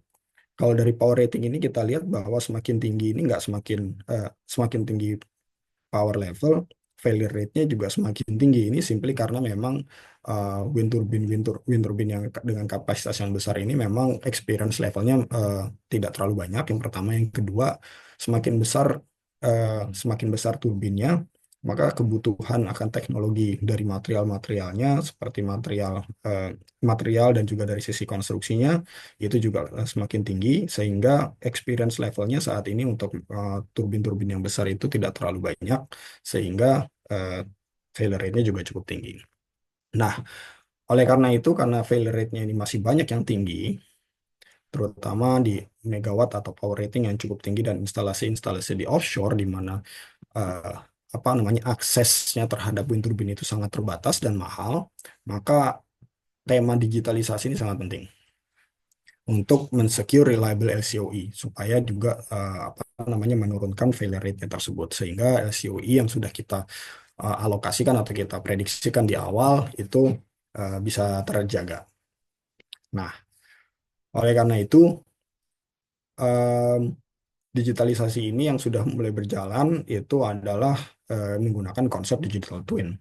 kalau dari power rating ini kita lihat bahwa semakin tinggi ini nggak semakin tinggi power level, failure rate-nya juga semakin tinggi. Ini simply karena memang wind turbine yang dengan kapasitas yang besar ini memang experience levelnya tidak terlalu banyak. Yang pertama, yang kedua, semakin besar semakin besar turbinnya, maka kebutuhan akan teknologi dari material-materialnya seperti eh, material dan juga dari sisi konstruksinya itu juga semakin tinggi, sehingga experience levelnya saat ini untuk turbin-turbin yang besar itu tidak terlalu banyak, sehingga eh, failure rate-nya juga cukup tinggi. Nah, oleh karena itu, karena failure rate-nya ini masih banyak yang tinggi, terutama di megawatt atau power rating yang cukup tinggi dan instalasi-instalasi di offshore di mana eh, apa namanya aksesnya terhadap wind turbine itu sangat terbatas dan mahal, maka tema digitalisasi ini sangat penting untuk mensecure reliable LCOE supaya juga apa namanya menurunkan failure rate-nya tersebut sehingga LCOE yang sudah kita alokasikan atau kita prediksikan di awal itu bisa terjaga. Nah, oleh karena itu em, digitalisasi ini yang sudah mulai berjalan itu adalah menggunakan konsep digital twin.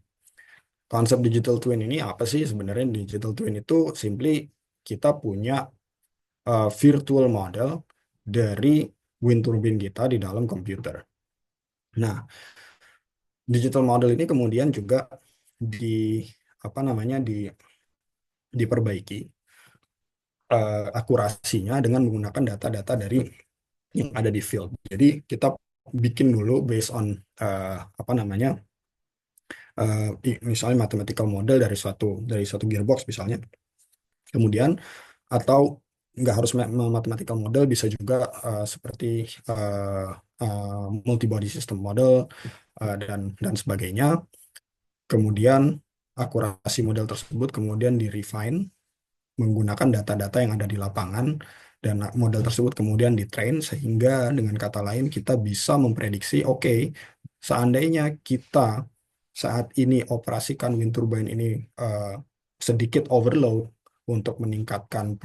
Konsep digital twin ini apa sih sebenarnya? Digital twin itu simply kita punya virtual model dari wind turbine kita di dalam komputer. Nah, digital model ini kemudian juga di apa namanya diperbaiki akurasinya dengan menggunakan data-data dari yang ada di field. Jadi kita bikin dulu based on apa namanya misalnya mathematical model dari suatu gearbox misalnya. Kemudian atau nggak harus mathematical model bisa juga seperti uh, multi body system model dan sebagainya. Kemudian akurasi model tersebut kemudian di refine menggunakan data-data yang ada di lapangan dan model tersebut kemudian ditrain sehingga dengan kata lain kita bisa memprediksi oke, seandainya kita saat ini operasikan wind turbine ini eh, sedikit overload untuk meningkatkan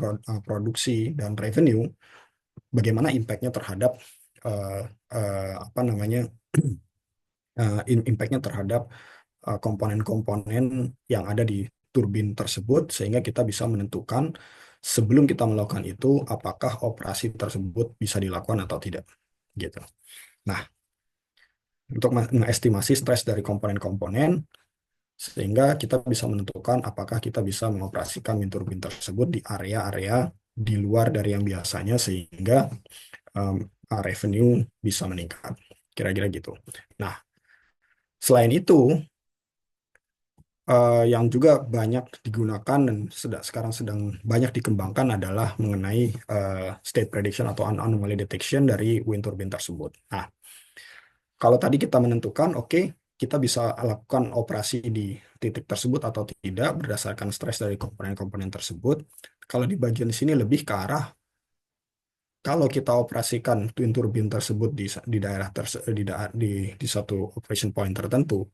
produksi dan revenue, bagaimana impactnya terhadap eh, apa namanya impactnya terhadap komponen-komponen yang ada di turbin tersebut sehingga kita bisa menentukan sebelum kita melakukan itu apakah operasi tersebut bisa dilakukan atau tidak gitu. Nah, untuk mengestimasi stres dari komponen-komponen sehingga kita bisa menentukan apakah kita bisa mengoperasikan wind turbine tersebut di area-area di luar dari yang biasanya sehingga um, revenue bisa meningkat. Kira-kira gitu. Nah, selain itu yang juga banyak digunakan dan sekarang sedang banyak dikembangkan adalah mengenai state prediction atau anomaly detection dari wind turbine tersebut. Nah, kalau tadi kita menentukan, oke, kita bisa lakukan operasi di titik tersebut atau tidak berdasarkan stres dari komponen-komponen tersebut. Kalau di bagian sini lebih ke arah kalau kita operasikan twin turbine tersebut di daerah di satu operation point tertentu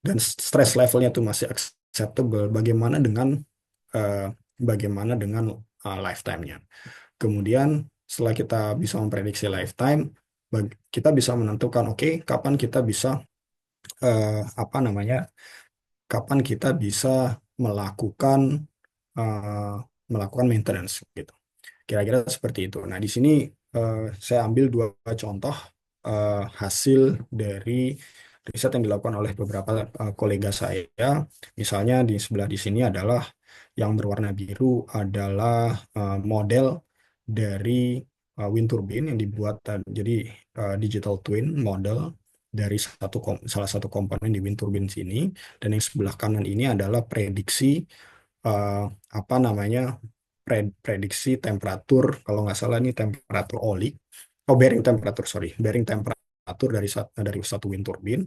dan stress levelnya itu masih acceptable, eh, bagaimana dengan lifetime-nya. Kemudian setelah kita bisa memprediksi lifetime, kita bisa menentukan oke, kapan kita bisa apa namanya, kapan kita bisa melakukan eh, melakukan maintenance gitu. Kira-kira seperti itu. Nah, di sini saya ambil dua contoh hasil dari riset yang dilakukan oleh beberapa kolega saya. Misalnya di sebelah di sini adalah yang berwarna biru adalah model dari wind turbine yang dibuat jadi digital twin model dari salah satu komponen di wind turbine sini, dan yang sebelah kanan ini adalah prediksi eh, apa namanya prediksi temperatur, kalau nggak salah ini temperatur oli, oh bearing temperatur, sorry, bearing temperatur dari satu wind turbine,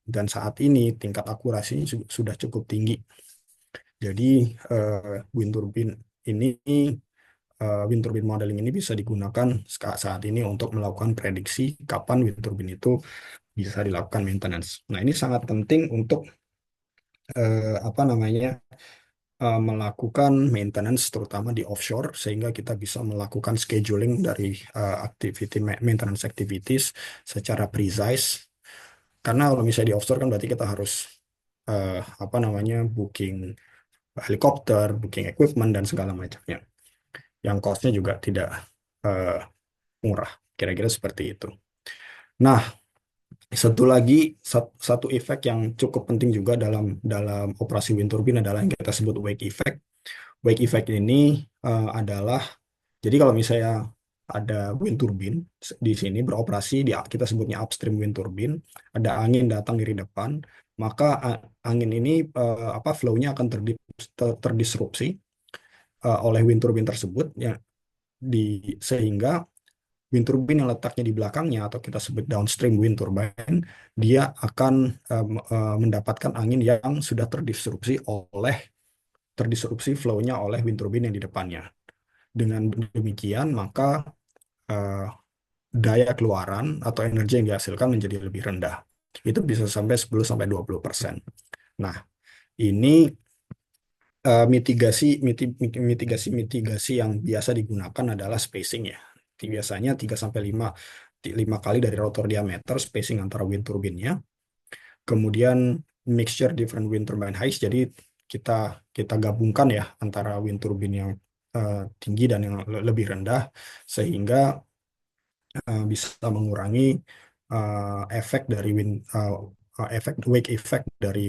dan saat ini tingkat akurasinya sudah cukup tinggi. Jadi wind turbine ini wind turbine modeling ini bisa digunakan saat ini untuk melakukan prediksi kapan wind turbine itu bisa dilakukan maintenance. Nah, ini sangat penting untuk apa namanya melakukan maintenance terutama di offshore sehingga kita bisa melakukan scheduling dari maintenance activities secara precise. Karena kalau misalnya di offshore kan berarti kita harus apa namanya booking helikopter, booking equipment dan segala macamnya. Yang costnya juga tidak eh, murah. Kira-kira seperti itu. Nah, satu efek yang cukup penting juga dalam dalam operasi wind turbine adalah yang kita sebut wake effect. Wake effect ini adalah, jadi kalau misalnya ada wind turbine di sini beroperasi, kita sebutnya upstream wind turbine, ada angin datang dari depan, maka angin ini apa flow-nya akan terdisrupsi oleh wind turbine tersebut ya, di sehingga wind turbine yang letaknya di belakangnya atau kita sebut downstream wind turbine, dia akan mendapatkan angin yang sudah terdisrupsi flow-nya oleh wind turbine yang di depannya. Dengan demikian, maka eh, daya keluaran atau energi yang dihasilkan menjadi lebih rendah. Itu bisa sampai 10-20%. Nah, ini mitigasi yang biasa digunakan adalah spacing ya. Biasanya 3 sampai 5 kali dari rotor diameter spacing antara wind turbinnya. Kemudian mixture different wind turbine heights. Jadi kita kita gabungkan ya antara wind turbine yang tinggi dan yang lebih rendah sehingga bisa mengurangi efek dari wake effect dari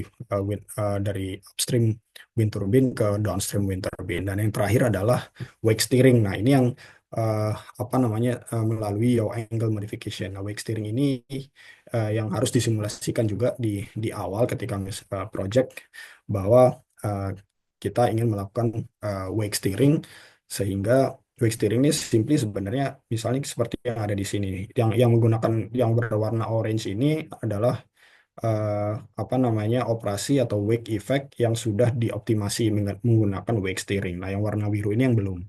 upstream wind turbine ke downstream wind turbine. Dan yang terakhir adalah wake steering. Nah, ini yang uh, apa namanya melalui yaw angle modification. Nah, wake steering ini yang harus disimulasikan juga di awal ketika project bahwa uh, kita ingin melakukan wake steering sehingga wake steering ini simply sebenarnya misalnya seperti yang ada di sini. Yang menggunakan yang berwarna orange ini adalah eh, apa namanya operasi atau wake effect yang sudah dioptimasi menggunakan wake steering. Nah, yang warna biru ini yang belum.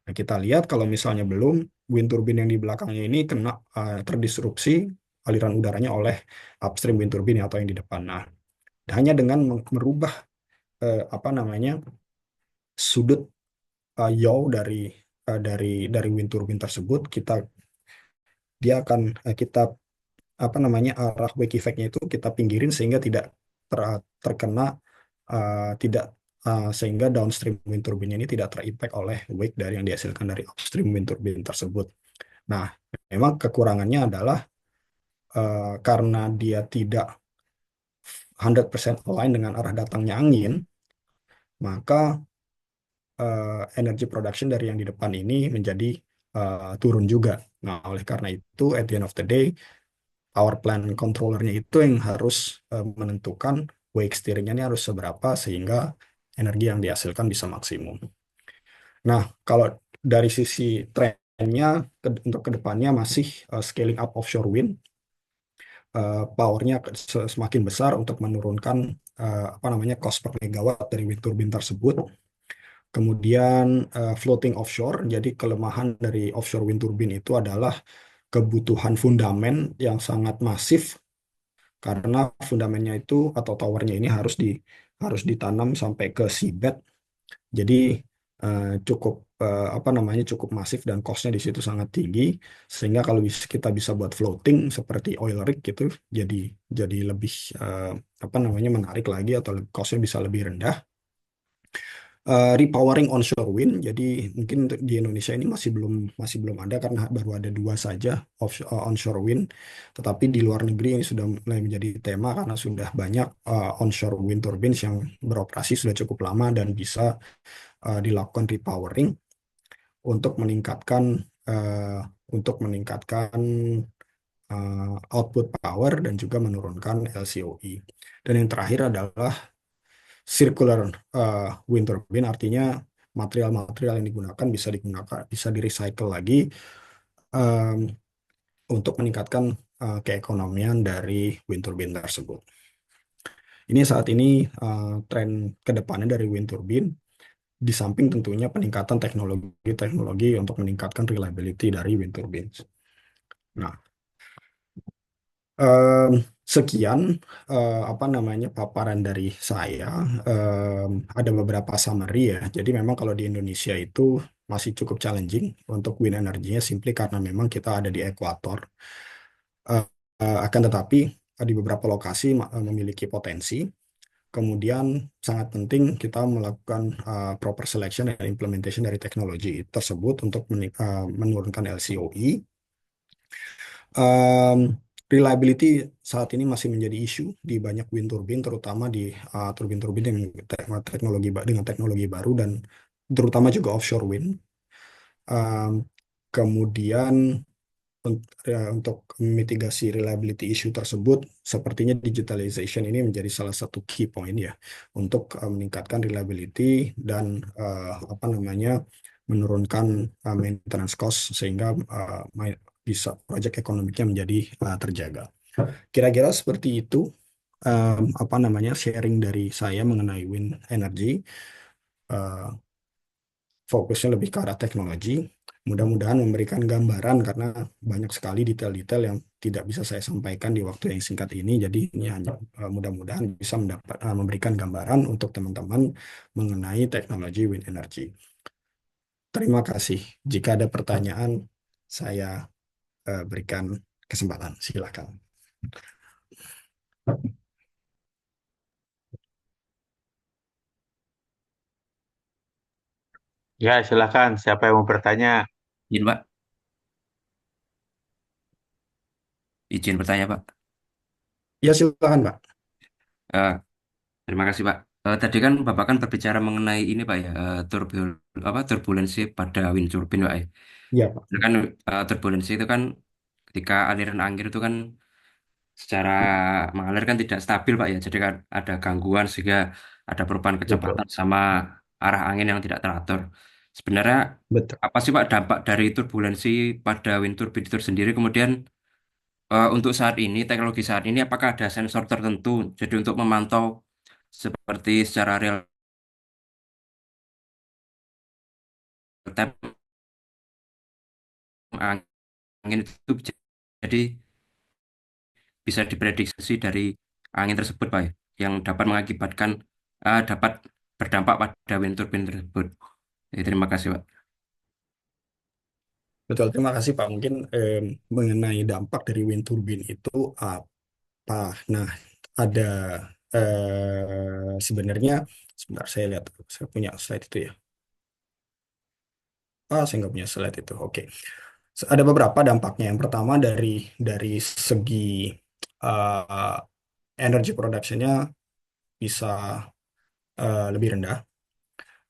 Nah, kita lihat kalau misalnya belum, wind turbine yang di belakangnya ini kena terdisrupsi aliran udaranya oleh upstream wind turbine atau yang di depan. Nah, hanya dengan merubah apa namanya sudut yaw dari wind turbine tersebut, dia akan kita apa namanya arah wake effect-nya itu kita pinggirin sehingga tidak terkena tidak sehingga downstream wind turbine ini tidak terimpact oleh wake dari yang dihasilkan dari upstream wind turbine tersebut. Nah, memang kekurangannya adalah karena dia tidak 100% align dengan arah datangnya angin, maka energy production dari yang di depan ini menjadi turun juga. Nah, oleh karena itu, at the end of the day, power plant controllernya itu yang harus menentukan wake steeringnya ini harus seberapa sehingga energi yang dihasilkan bisa maksimum. Nah, kalau dari sisi trennya untuk kedepannya masih scaling up offshore wind, powernya semakin besar untuk menurunkan apa namanya cost per megawatt dari wind turbine tersebut. Kemudian floating offshore, jadi kelemahan dari offshore wind turbine itu adalah kebutuhan fundamen yang sangat masif karena fundamennya itu atau towernya ini harus ditanam sampai ke seabed. Jadi cukup apa namanya cukup masif dan costnya di situ sangat tinggi sehingga kalau kita bisa buat floating seperti oil rig gitu jadi lebih apa namanya menarik lagi atau costnya bisa lebih rendah. Repowering onshore wind. Jadi mungkin untuk di Indonesia ini masih belum ada karena baru ada dua saja onshore wind. Tetapi di luar negeri ini sudah mulai menjadi tema karena sudah banyak onshore wind turbines yang beroperasi sudah cukup lama dan bisa dilakukan repowering untuk meningkatkan uh, output power dan juga menurunkan LCOE. Dan yang terakhir adalah circular wind turbine, artinya material-material yang bisa di-recycle lagi um, untuk meningkatkan keekonomian dari wind turbine tersebut. Ini saat ini tren kedepannya dari wind turbine, di samping tentunya peningkatan teknologi-teknologi untuk meningkatkan reliability dari wind turbines. Nah, Em, sekian apa namanya paparan dari saya. Ada beberapa summary ya. Jadi memang kalau di Indonesia itu masih cukup challenging untuk wind energinya, simply karena memang kita ada di ekuator. Eh, akan tetapi di beberapa lokasi memiliki potensi. Kemudian sangat penting kita melakukan proper selection dan implementation dari teknologi tersebut untuk menurunkan LCOE. Um, Reliability saat ini masih menjadi isu di banyak wind turbine, terutama di turbin-turbin yang dengan teknologi baru dan terutama juga offshore wind. Um, Kemudian untuk mitigasi reliability issue tersebut, sepertinya digitalization ini menjadi salah satu key point ya untuk meningkatkan reliability dan apa namanya menurunkan maintenance cost sehingga bisa project ekonomiknya menjadi terjaga. Kira-kira seperti itu apa namanya sharing dari saya mengenai wind energy. Eh, Fokusnya lebih ke arah teknologi. Mudah-mudahan memberikan gambaran karena banyak sekali detail-detail yang tidak bisa saya sampaikan di waktu yang singkat ini. Jadi ini hanya mudah-mudahan bisa memberikan gambaran untuk teman-teman mengenai teknologi wind energy. Terima kasih. Jika ada pertanyaan, saya berikan kesempatan. Silakan. Ya, silakan. Siapa yang mau bertanya? Izin Pak, izin bertanya Pak. Ya, silakan, Pak. Eh, Terima kasih Pak. Tadi kan Bapak kan berbicara mengenai ini Pak ya, turbulensi pada wind turbine Pak ya. Ya, Pak. Itu kan turbulensi itu kan ketika aliran angin itu kan secara mengalir kan tidak stabil Pak ya. Jadi kan ada gangguan sehingga ada perubahan Betul. kecepatan sama arah angin yang tidak teratur. Sebenarnya Betul. apa sih Pak dampak dari turbulensi pada wind turbine itu sendiri? Kemudian untuk saat ini, teknologi saat ini, apakah ada sensor tertentu? Jadi untuk memantau seperti secara real time angin itu jadi bisa diprediksi dari angin tersebut, Pak, ya, yang dapat mengakibatkan dapat berdampak pada wind turbine tersebut. Jadi, terima kasih, Pak. Betul. Terima kasih, Pak. Mungkin mengenai dampak dari wind turbine itu apa? Nah, ada sebenarnya sebentar saya lihat. Saya punya slide itu ya. Saya nggak punya slide itu. Oke. Ada beberapa dampaknya. Yang pertama dari segi uh, energy production-nya bisa lebih rendah.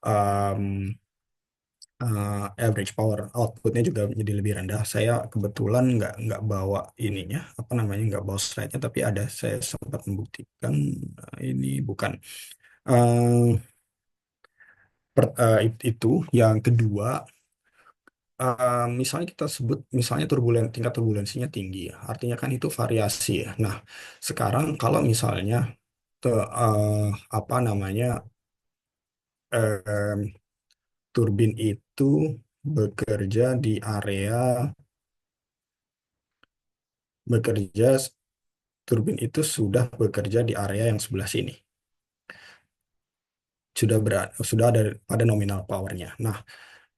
Um, Average power outputnya juga menjadi lebih rendah. Saya kebetulan nggak bawa ininya, apa namanya, nggak bawa slide-nya, tapi ada saya sempat membuktikan ini bukan. Eh, itu yang kedua, misalnya kita sebut misalnya tingkat turbulensinya tinggi ya, artinya kan itu variasi ya. Nah, sekarang kalau misalnya apa namanya eh, turbin itu bekerja di area bekerja turbin itu sudah bekerja di area yang sebelah sini, sudah ada pada nominal powernya. Nah,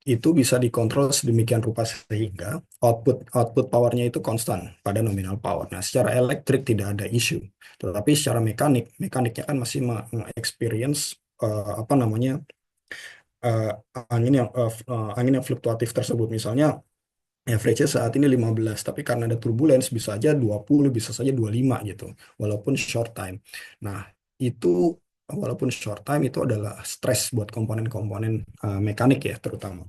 itu bisa dikontrol sedemikian rupa sehingga output powernya itu konstan pada nominal power. Nah, secara elektrik tidak ada isu, tetapi secara mekaniknya kan masih experience apa namanya eh, angin yang fluktuatif tersebut. Misalnya average-nya saat ini 15, tapi karena ada turbulence bisa aja 20, bisa saja 25 gitu, walaupun short time. Nah, itu walaupun short time itu adalah stres buat komponen-komponen mekanik ya terutama.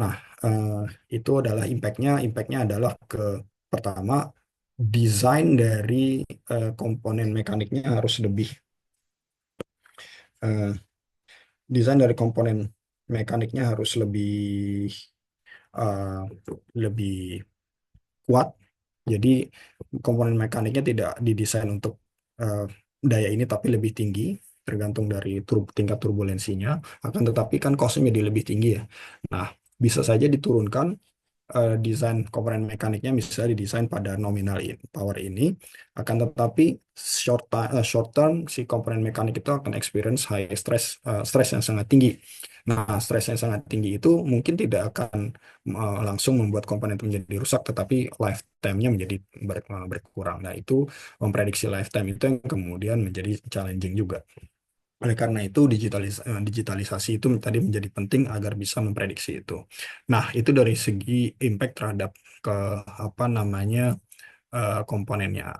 Nah, eh, itu adalah impact-nya. Impact-nya adalah pertama, desain dari komponen mekaniknya harus eh, desain dari komponen mekaniknya harus eh, lebih kuat. Jadi komponen mekaniknya tidak didesain untuk eh, daya ini tapi lebih tinggi tergantung dari tingkat turbulensinya. Akan tetapi kan costnya jadi lebih tinggi ya. Nah, bisa saja diturunkan desain komponen mekaniknya, bisa didesain pada nominal power ini. Akan tetapi short term si komponen mekanik itu akan experience high stress yang sangat tinggi. Nah, stres yang sangat tinggi itu mungkin tidak akan langsung membuat komponen itu menjadi rusak, tetapi lifetime-nya menjadi berkurang. Nah, itu memprediksi lifetime itu yang kemudian menjadi challenging juga. Oleh karena itu, digitalisasi itu tadi menjadi penting agar bisa memprediksi itu. Nah, itu dari segi impact terhadap ke apa namanya komponennya.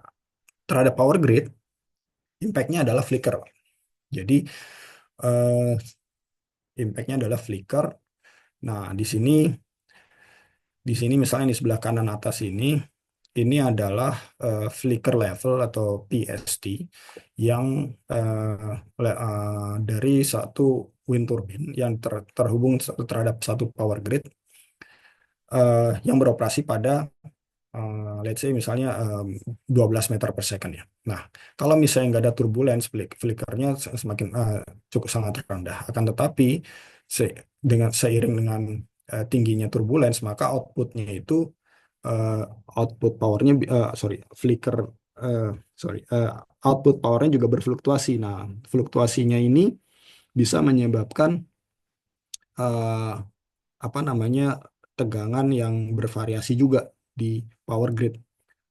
Terhadap power grid, impact-nya adalah flicker. Jadi, eh, impact-nya adalah flicker. Nah, di sini misalnya di sebelah kanan atas ini ini adalah flicker level atau PST yang dari satu wind turbine yang terhubung terhadap satu power grid yang beroperasi pada let's say misalnya 12 meter per second ya. Nah, kalau misalnya nggak ada turbulence, flickernya semakin cukup sangat rendah. Akan tetapi dengan seiring dengan tingginya turbulence, maka outputnya itu eh, output powernya sorry flicker eh, sorry output powernya juga berfluktuasi. Nah, fluktuasinya ini bisa menyebabkan eh, apa namanya tegangan yang bervariasi juga di power grid,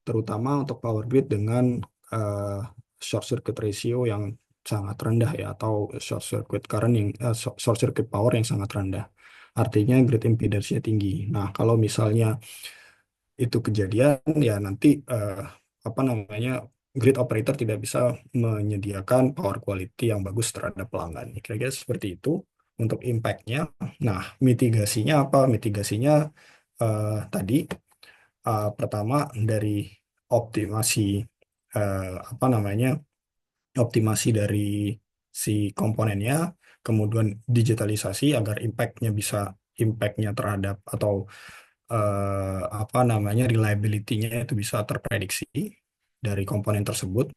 terutama untuk power grid dengan eh, short circuit ratio yang sangat rendah ya, atau short circuit current yang short circuit power yang sangat rendah. Artinya grid impedance-nya tinggi. Nah, kalau misalnya itu kejadian ya nanti apa namanya grid operator tidak bisa menyediakan power quality yang bagus terhadap pelanggan. Kira-kira seperti itu untuk impact-nya. Nah, mitigasinya apa? Mitigasinya tadi pertama dari optimasi apa namanya optimasi dari si komponennya, kemudian digitalisasi agar impactnya terhadap atau apa namanya reliability-nya itu bisa terprediksi dari komponen tersebut.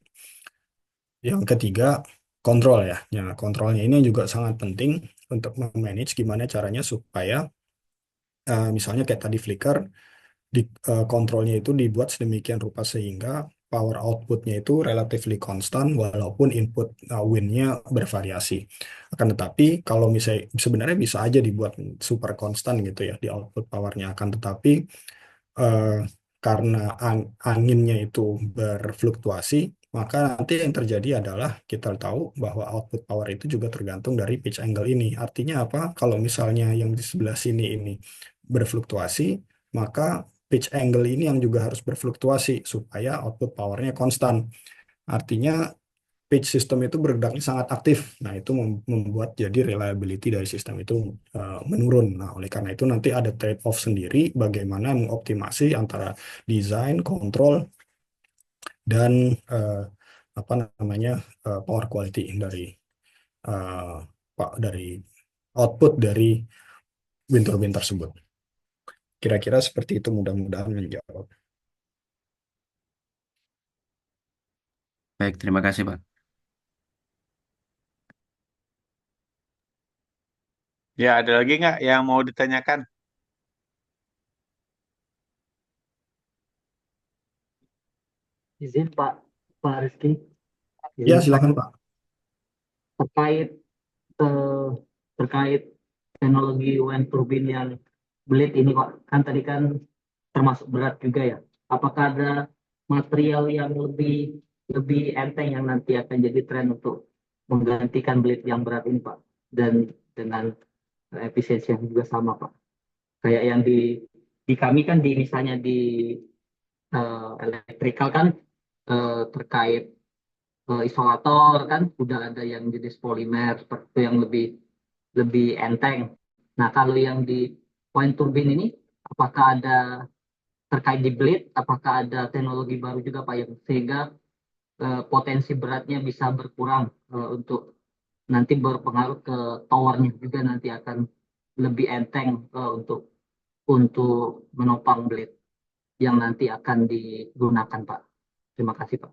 Yang ketiga, kontrol ya. Ya, kontrolnya ini juga sangat penting untuk memanage gimana caranya supaya misalnya kayak tadi Flickr kontrolnya itu dibuat sedemikian rupa sehingga power outputnya itu relatively konstan walaupun input win-nya bervariasi. Akan tetapi kalau misalnya sebenarnya bisa aja dibuat super konstan gitu ya di output powernya. Akan tetapi eh, karena anginnya itu berfluktuasi, maka nanti yang terjadi adalah kita tahu bahwa output power itu juga tergantung dari pitch angle ini. Artinya apa? Kalau misalnya yang di sebelah sini ini berfluktuasi, maka pitch angle ini yang juga harus berfluktuasi supaya output powernya konstan. Artinya pitch system itu bergeraknya sangat aktif. Nah, itu membuat jadi reliability dari sistem itu menurun. Nah, oleh karena itu nanti ada trade-off sendiri bagaimana mengoptimasi antara desain, kontrol, dan eh, apa namanya power quality eh, dari output dari wind turbine tersebut. Kira-kira seperti itu mudah-mudahan menjawab. Baik, terima kasih, Pak. Ya, ada lagi nggak yang mau ditanyakan? Izin Pak Rizky, Ya, izin Pak silakan Pak. terkait eh, terkait teknologi wind turbine yang blade ini Pak, kan tadi kan termasuk berat juga ya. Apakah ada material yang lebih lebih enteng yang nanti akan jadi tren untuk menggantikan blade yang berat ini Pak, dan dengan efisiensi yang juga sama Pak. Kayak yang di kami kan di misalnya di elektrikal kan terkait isolator kan udah ada yang jenis polimer seperti itu yang lebih lebih enteng. Nah, kalau yang di wind turbine ini, apakah ada terkait di blade, apakah ada teknologi baru juga Pak yang sehingga potensi beratnya bisa berkurang untuk nanti berpengaruh ke towernya juga nanti akan lebih enteng untuk menopang blade yang nanti akan digunakan Pak. Terima kasih Pak.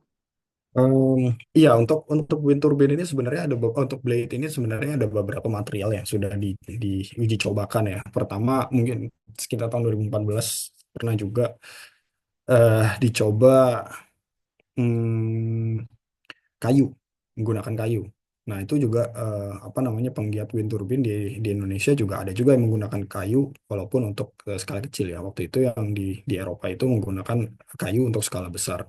Em, iya, untuk wind turbine ini sebenarnya untuk blade ini sebenarnya ada beberapa material yang sudah diuji cobakan ya. Pertama mungkin sekitar tahun 2014 pernah juga dicoba hmm, kayu, menggunakan kayu. Nah, itu juga apa namanya penggiat wind turbine di Indonesia juga ada juga yang menggunakan kayu walaupun untuk skala kecil ya. Waktu itu yang di Eropa itu menggunakan kayu untuk skala besar.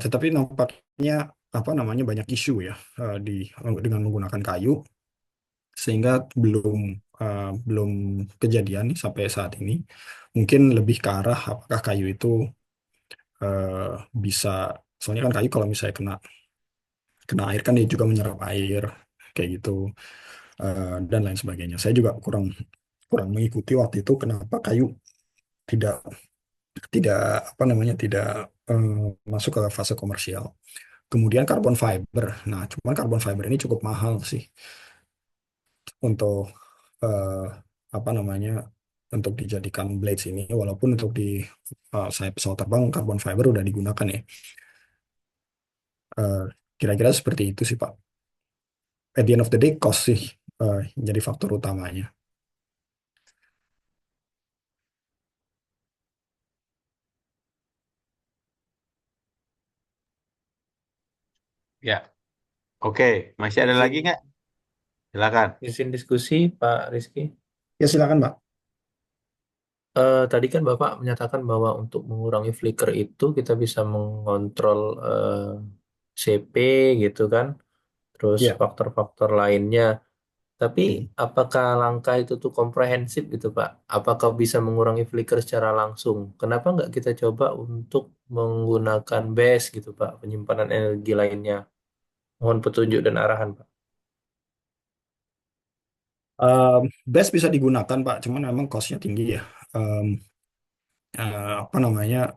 Tetapi nampaknya apa namanya banyak isu ya dengan menggunakan kayu sehingga belum kejadian nih sampai saat ini. Mungkin lebih ke arah apakah kayu itu eh, bisa, soalnya kan kayu kalau misalnya kena air kan dia juga menyerap air kayak gitu dan lain sebagainya. Saya juga kurang kurang mengikuti waktu itu kenapa kayu tidak tidak apa namanya tidak eh, masuk ke fase komersial. Kemudian carbon fiber. Nah, cuman carbon fiber ini cukup mahal sih untuk eh, apa namanya untuk dijadikan blades ini, walaupun untuk di sayap pesawat terbang carbon fiber udah digunakan ya. Eh, Kira-kira seperti itu sih Pak. At the end of the day, cost sih jadi faktor utamanya. Ya, oke. Masih ada lagi Izin, nggak? Silakan. izin diskusi, Pak Rizky. Ya silakan Pak. Tadi kan Bapak menyatakan bahwa untuk mengurangi flicker itu kita bisa mengontrol CP gitu kan, terus Ya. faktor-faktor lainnya. Tapi Hmm. apakah langkah itu tuh komprehensif gitu Pak? Apakah bisa mengurangi flicker secara langsung? Kenapa nggak kita coba untuk menggunakan BESS gitu Pak, penyimpanan energi lainnya? Mohon petunjuk dan arahan Pak. BESS bisa digunakan Pak, cuman memang cost-nya tinggi ya. Em, Apa namanya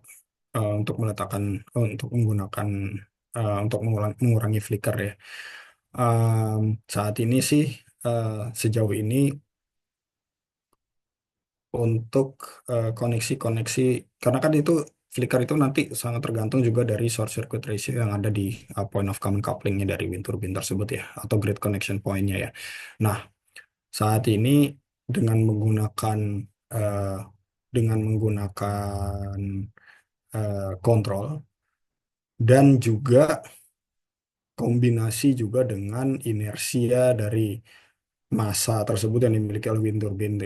untuk meletakkan untuk menggunakan untuk mengurangi flicker ya. Saat ini sih eh, sejauh ini untuk koneksi-koneksi, karena kan itu flicker itu nanti sangat tergantung juga dari short circuit ratio yang ada di point of common couplingnya dari wind turbine tersebut ya, atau grid connection point-nya ya. Nah, saat ini dengan menggunakan eh, kontrol dan juga kombinasi juga dengan inersia dari massa tersebut yang dimiliki oleh wind turbine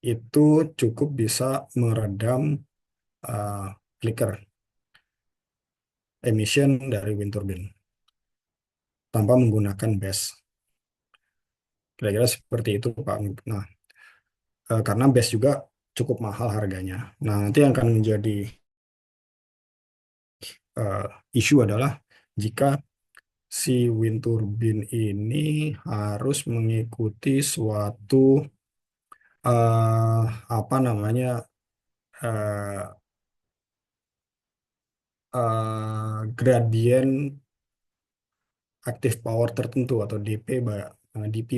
itu cukup bisa meredam uh, flicker emission dari wind turbine tanpa menggunakan BESS. Kira-kira seperti itu Pak. Nah, karena BESS juga cukup mahal harganya. Nah, nanti yang akan menjadi uh, isu adalah jika si wind turbine ini harus mengikuti suatu apa namanya eh, gradien active power tertentu atau DP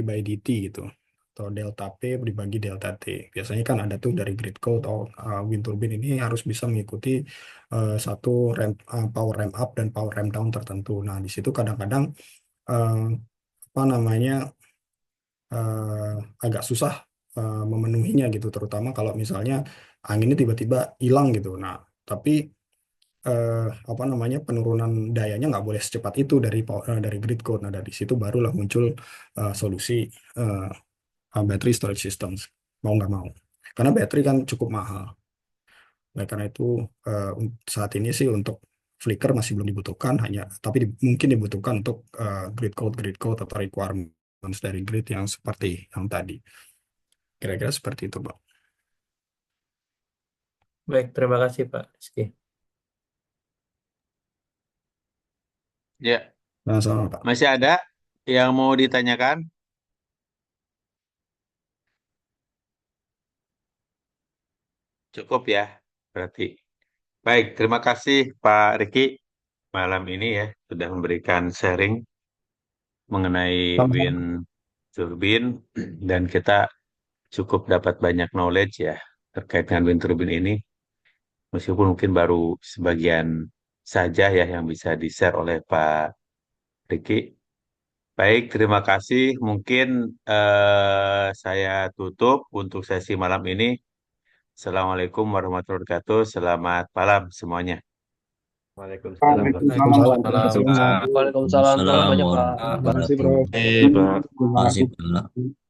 by DT gitu, atau delta P dibagi delta T. Biasanya kan ada tuh dari grid code atau wind turbine ini harus bisa mengikuti satu power ramp up dan power ramp down tertentu. Nah, di situ kadang-kadang eh, apa namanya eh, agak susah memenuhinya gitu, terutama kalau misalnya anginnya tiba-tiba hilang gitu. Nah, tapi eh, apa namanya penurunan dayanya nggak boleh secepat itu dari grid code. Nah, dari situ barulah muncul solusi battery storage systems, mau nggak mau. Karena baterai kan cukup mahal. Nah, karena itu saat ini sih untuk flicker masih belum dibutuhkan, tapi mungkin dibutuhkan untuk grid code atau requirements dari grid yang seperti yang tadi. Kira-kira seperti itu, Pak. Baik, terima kasih Pak Rizky. Ya, Nah, sama, Pak. masih ada yang mau ditanyakan? Cukup ya, berarti. Baik, terima kasih Pak Riki malam ini ya sudah memberikan sharing mengenai Sama-sama. wind turbine dan kita cukup dapat banyak knowledge ya terkait dengan wind turbine ini meskipun mungkin baru sebagian saja ya yang bisa di-share oleh Pak Riki. Baik, terima kasih. Mungkin saya tutup untuk sesi malam ini. Assalamualaikum warahmatullahi wabarakatuh. Selamat malam semuanya. Waalaikumsalam. Waalaikumsalam. Terima Waalaikumsalam. kasih banyak. Waalaikumsalam. Terima kasih Waalaikumsalam banyak Pak. warahmatullahi Terima kasih, wabarakatuh. Bro. Terima kasih, Pak.